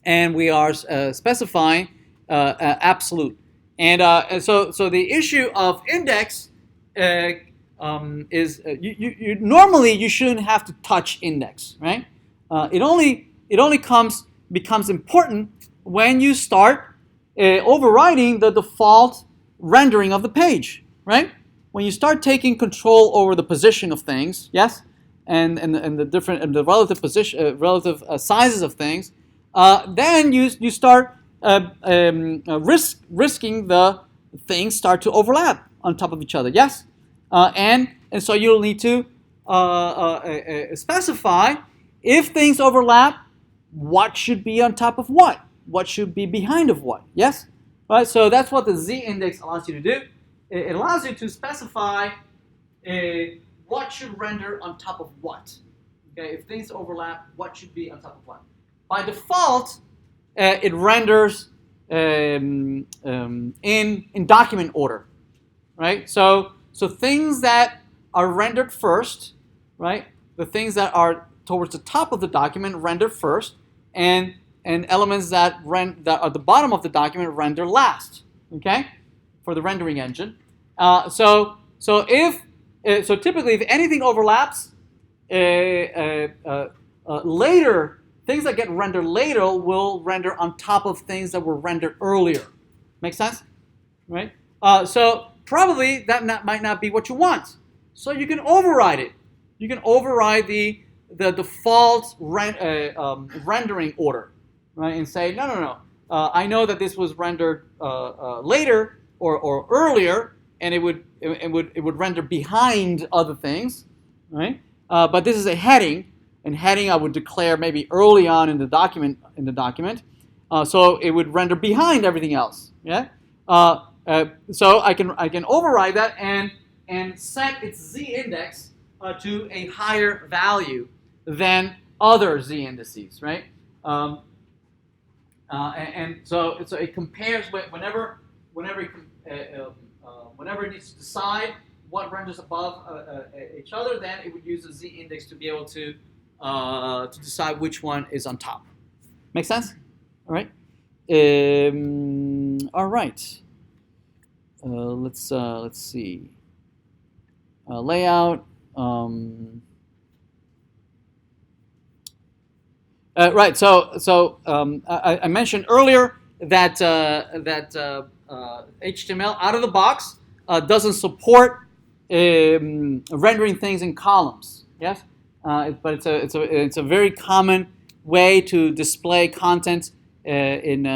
and we are specifying absolute. And so the issue of index is normally you shouldn't have to touch index, right? It only becomes important when you start overriding the default rendering of the page, right? When you start taking control over the position of things, yes, and the different and the relative position, relative sizes of things, then you start risking the things start to overlap on top of each other, yes, and so you'll need to specify if things overlap, what should be on top of what should be behind of what, yes, right? So that's what the Z-index allows you to do. It allows you to specify what should render on top of what. Okay, if things overlap, what should be on top of what. By default, it renders in document order, right? So things that are rendered first, right? The things that are towards the top of the document render first, and elements that are at the bottom of the document render last. Okay, for the rendering engine. So typically, if anything overlaps, later things that get rendered later will render on top of things that were rendered earlier. Make sense? Right? So probably that might not be what you want. So you can override it. You can override the default rendering order, right? And say no. I know that this was rendered later or earlier, and it would render behind other things, right? But this is a heading, and heading I would declare maybe early on in the document. So it would render behind everything else. Yeah. So I can override that and set its z-index to a higher value than other z-indices, right? And so it compares whenever it needs to decide what renders above each other, then it would use the z-index to be able to decide which one is on top. Make sense? All right. All right. Let's see. Layout. Right. So I mentioned earlier that HTML out of the box doesn't support rendering things in columns. Yes, but it's a very common way to display content in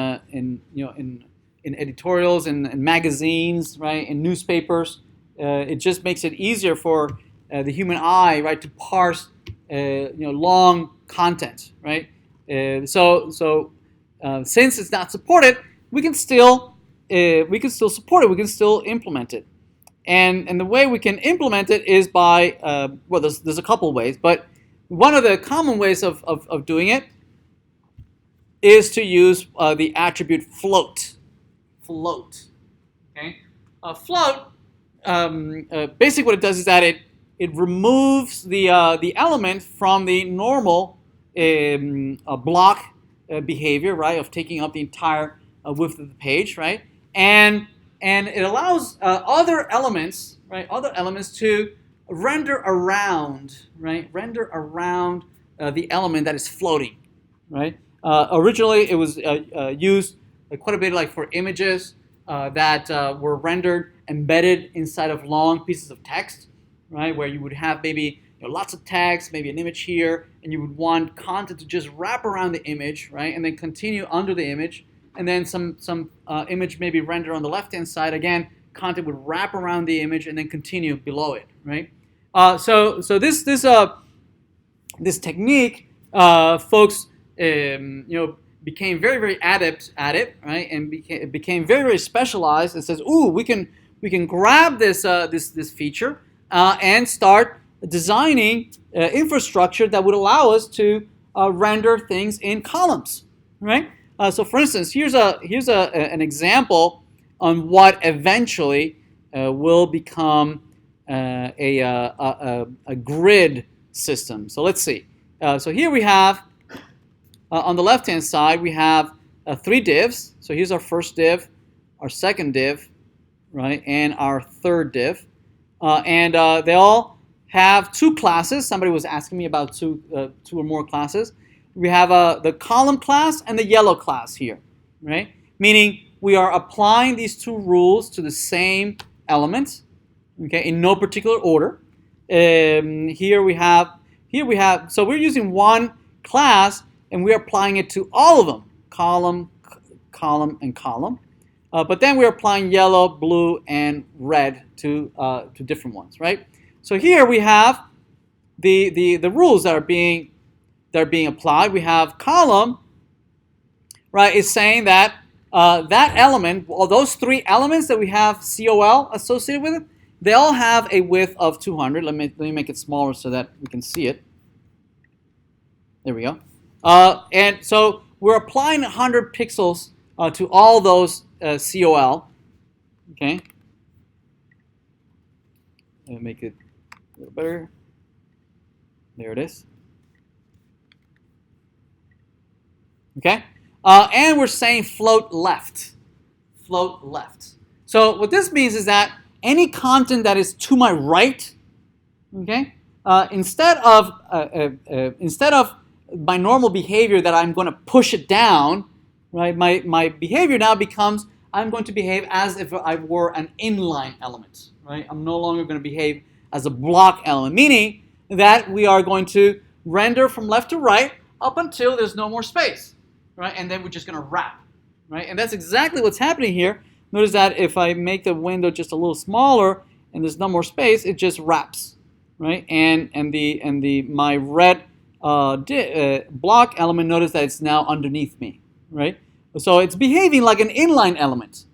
editorials and magazines, right? In newspapers. It just makes it easier for the human eye, right, to parse long content, right? Since it's not supported, we can still support it. We can still implement it. And the way we can implement it is by, well, there's a couple ways, but one of the common ways of doing it is to use the attribute float. Float. Okay. Float. Basically, what it does is that it removes the element from the normal block behavior, right, of taking up the entire width of the page, right, and it allows other elements, right, to render around, right, the element that is floating, right. Originally, it was used quite a bit, like for images that were rendered embedded inside of long pieces of text, right, where you would have maybe lots of text, maybe an image here, and you would want content to just wrap around the image, right, and then continue under the image, and then some image maybe rendered on the left-hand side. Again, content would wrap around the image and then continue below it, right? So this technique, folks, became very, very adept at it, right, and became very, very specialized. It says, ooh, we can grab this feature and start designing infrastructure that would allow us to render things in columns, right? So, for instance, here's an example on what eventually will become a grid system. So let's see. So here we have on the left-hand side we have 3 divs. So here's our first div, our second div, right, and our third div, and they all have 2 classes. Somebody was asking me about two or more classes. We have the column class and the yellow class here, right? Meaning we are applying these 2 rules to the same element, okay, in no particular order. Here we have. So we're using one class and we're applying it to all of them, column, and column. But then we're applying yellow, blue, and red to different ones, right? So here we have the rules that are being applied. We have column, right, is saying that that element, all those 3 elements that we have COL associated with it, they all have a width of 200. Let me make it smaller so that we can see it. There we go. And so we're applying 100 pixels to all those COL. Okay. Let me make it a little better. There it is. Okay. And we're saying float left. Float left. So what this means is that any content that is to my right, okay, instead of my normal behavior that I'm going to push it down, right, my behavior now becomes I'm going to behave as if I were an inline element, right? I'm no longer going to behave as a block element, meaning that we are going to render from left to right up until there's no more space, right? And then we're just going to wrap, right? And that's exactly what's happening here. Notice that if I make the window just a little smaller and there's no more space, it just wraps, right? And my red block element, notice that it's now underneath me, right? So it's behaving like an inline element,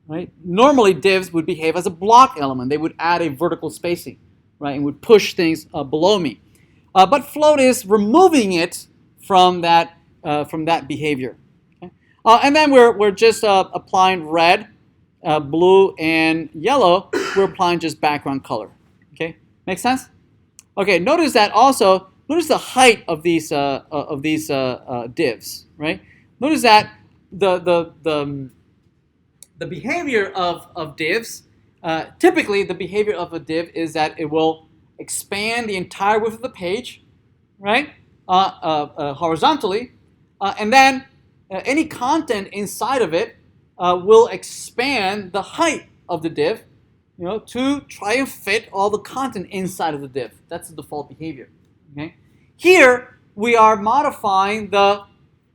right? Normally divs would behave as a block element. They would add a vertical spacing, right, and would push things below me. But float is removing it from that behavior. Okay? And then we're just applying red, blue, and yellow. We're applying just background color. Okay, make sense? Okay, notice that also. Notice the height of these divs, right? Notice that the behavior of divs, typically the behavior of a div is that it will expand the entire width of the page, right, horizontally, and then any content inside of it will expand the height of the div, to try and fit all the content inside of the div. That's the default behavior. Okay. Here we are modifying the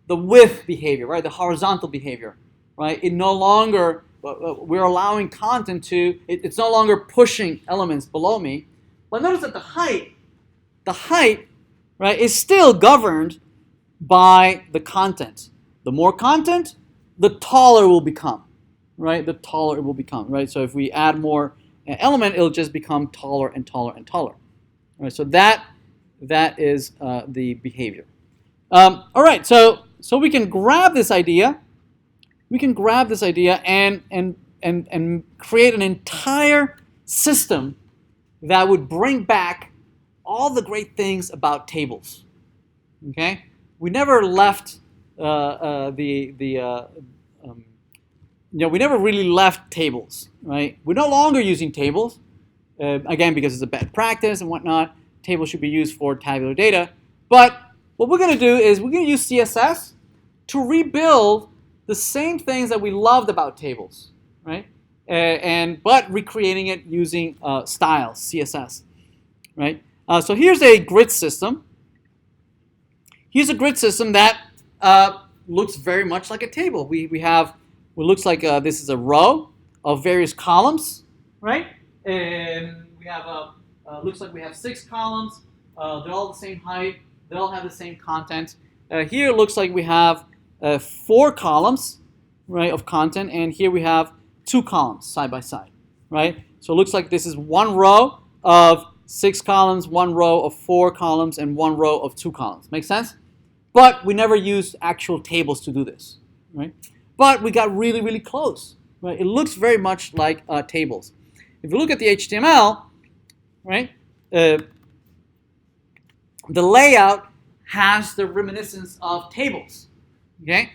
width behavior, right? The horizontal behavior, right? It no longer we're allowing content to. It's no longer pushing elements below me. But notice that the height, right, is still governed by the content. The more content, the taller it will become, right, the taller it will become, right? So if we add more element, it'll just become taller and taller and taller. All right, so that is the behavior. All right, so we can grab this idea. We can grab this idea and create an entire system that would bring back all the great things about tables. Okay, we never left we never really left tables, right? We're no longer using tables, again, because it's a bad practice and whatnot. Tables should be used for tabular data. But what we're going to do is we're going to use CSS to rebuild the same things that we loved about tables, right? But recreating it using styles, CSS, right? So here's a grid system. Here's a grid system that looks very much like a table. We have what looks like this is a row of various columns, right? And we have looks like we have 6 columns. They're all the same height. They all have the same content. Here it looks like we have 4 columns, right, of content, and here we have 2 columns side by side, right? So it looks like this is one row of 6 columns, one row of 4 columns, and one row of 2 columns. Make sense? But we never used actual tables to do this, right? But we got really, really close, right? It looks very much like tables. If you look at the HTML, right, the layout has the reminiscence of tables. Okay,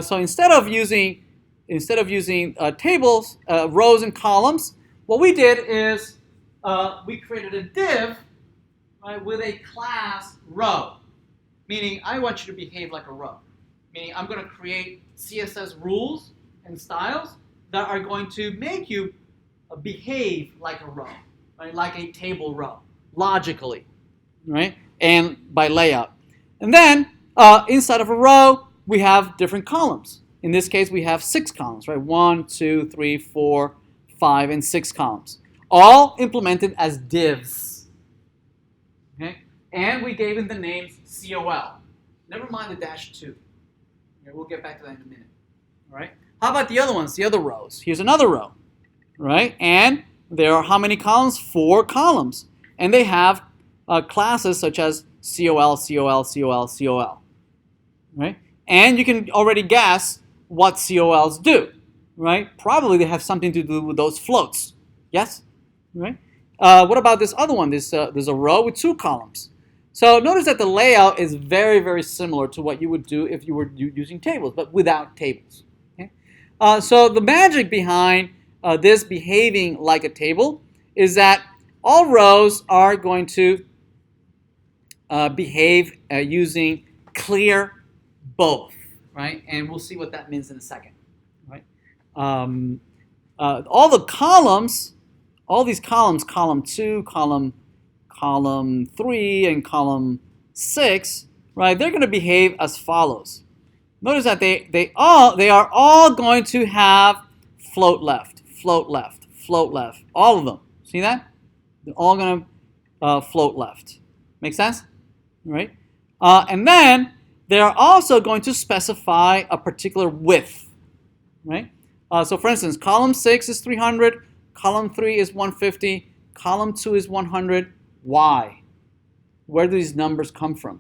so instead of using tables, rows and columns, what we did is we created a div, right, with a class row, meaning I want you to behave like a row. Meaning I'm going to create CSS rules and styles that are going to make you behave like a row, right, like a table row, logically, right, and by layout. And then inside of a row, we have different columns. In this case, we have 6 columns, right? 1, 2, 3, 4, 5, and 6 columns, all implemented as divs. Okay, and we gave them the names COL. Never mind the -2. Okay, we'll get back to that in a minute. All right. How about the other ones? The other rows. Here's another row, right? And there are how many columns? 4 columns, and they have classes such as COL, COL, COL, COL, right? And you can already guess what COLs do, right? Probably they have something to do with those floats, yes? Right? What about this other one? There's a row with 2 columns. So notice that the layout is very, very similar to what you would do if you were using tables, but without tables. Okay? So the magic behind this behaving like a table is that all rows are going to behave using clear both, right? And we'll see what that means in a second, right? All the columns, all these columns, column 2, column 3, and column 6, right? They're going to behave as follows. Notice that they are all going to have float left, float left, float left. All of them. See that? They're all going to float left. Make sense? Right? And then they are also going to specify a particular width, right? So for instance, column 6 is 300, column 3 is 150, column 2 is 100. Why? Where do these numbers come from,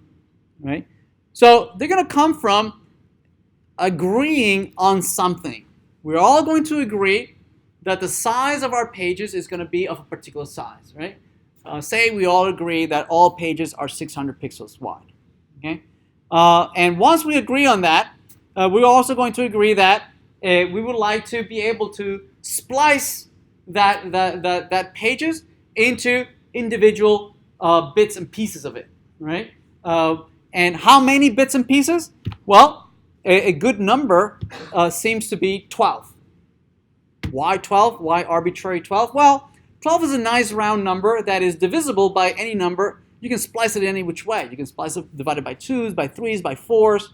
right? So they're going to come from agreeing on something. We're all going to agree that the size of our pages is going to be of a particular size, right? Say we all agree that all pages are 600 pixels wide, okay? And once we agree on that, we're also going to agree that we would like to be able to splice that pages into individual bits and pieces of it, right? And how many bits and pieces? Well, a good number seems to be 12. Why 12? Why arbitrary 12? Well, 12 is a nice round number that is divisible by any number. You can splice it any which way. You can splice it divided by 2s, by 3s, by 4s,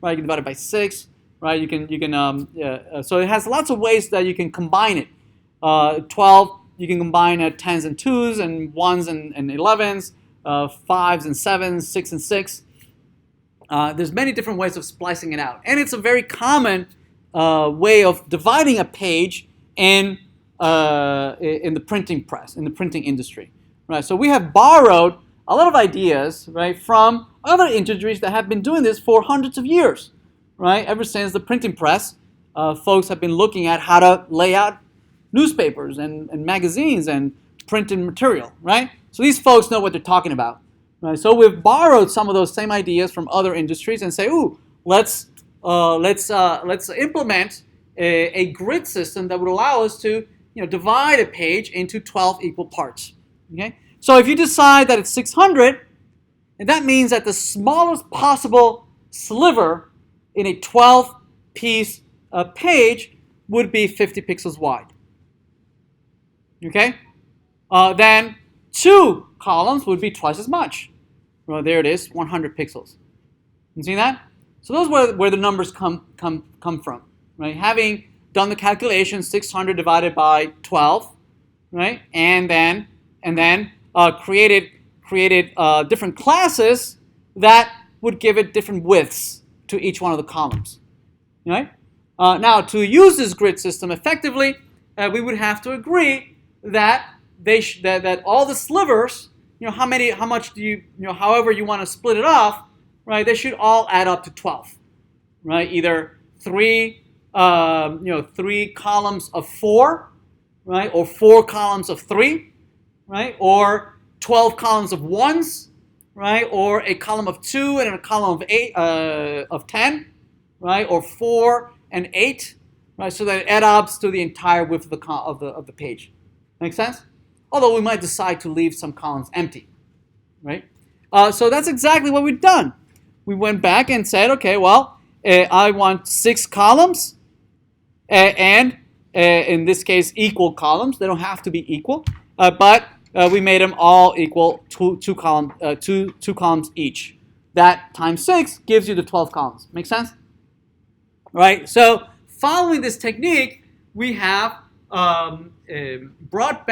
right? You can divide it by 6, right? So it has lots of ways that you can combine it. 12, you can combine 10s and 2s, and 1s and 11s, 5s and 7s, 6 and 6. There's many different ways of splicing it out. And it's a very common way of dividing a page in the printing press, in the printing industry, right? So we have borrowed a lot of ideas, right, from other industries that have been doing this for hundreds of years, right? Ever since the printing press, folks have been looking at how to lay out newspapers and magazines and printed material, right? So these folks know what they're talking about, right? So we've borrowed some of those same ideas from other industries and say, ooh, let's implement a grid system that would allow us to divide a page into 12 equal parts. Okay? So if you decide that it's 600, and that means that the smallest possible sliver in a 12-piece page would be 50 pixels wide. Okay? Then 2 columns would be twice as much. Well, there it is, 100 pixels. You see that? So those are where the numbers come from, right? Having done the calculation, 600 divided by 12, right? And then created different classes that would give it different widths to each one of the columns, right? Now, to use this grid system effectively, we would have to agree that that all the slivers, how much do you, however you want to split it off, right? They should all add up to 12, right? Either 3 columns of 4, right? Or 4 columns of 3, right? Or 12 columns of 1s, right? Or a column of 2 and a column of 10, right? Or 4 and 8, right? So that it adds up to the entire width of the page. Make sense? Although we might decide to leave some columns empty, right? So that's exactly what we've done. We went back and said, okay, well, I want 6 columns, and in this case, equal columns. They don't have to be equal, but we made them all equal, two columns each. That times 6 gives you the 12 columns. Make sense? Right? So following this technique, we have almost brought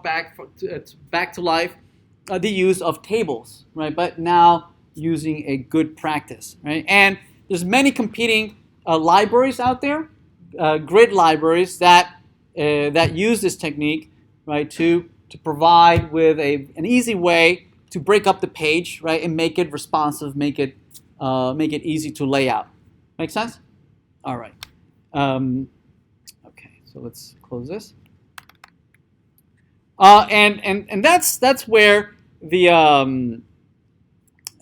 back to life the use of tables, right? But now using a good practice, right? And there's many competing libraries out there, grid libraries that use this technique, right? To provide with an easy way to break up the page, right, and make it responsive, make it easy to lay out. Make sense? All right. Okay, so let's close this. And that's where the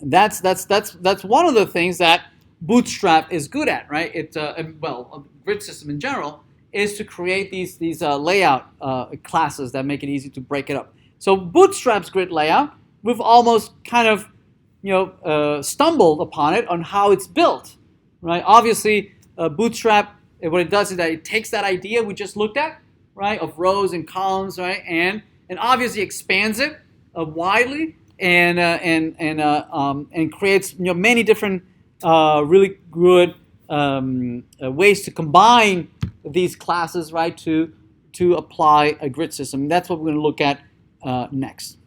that's one of the things that Bootstrap is good at, right? A grid system in general is to create these layout classes that make it easy to break it up. So Bootstrap's grid layout, we've almost kind of stumbled upon it on how it's built, right? Obviously, Bootstrap, what it does is that it takes that idea we just looked at, right, of rows and columns, right, and obviously expands it widely and creates many different really good ways to combine these classes, right, to apply a grid system. That's what we're going to look at next.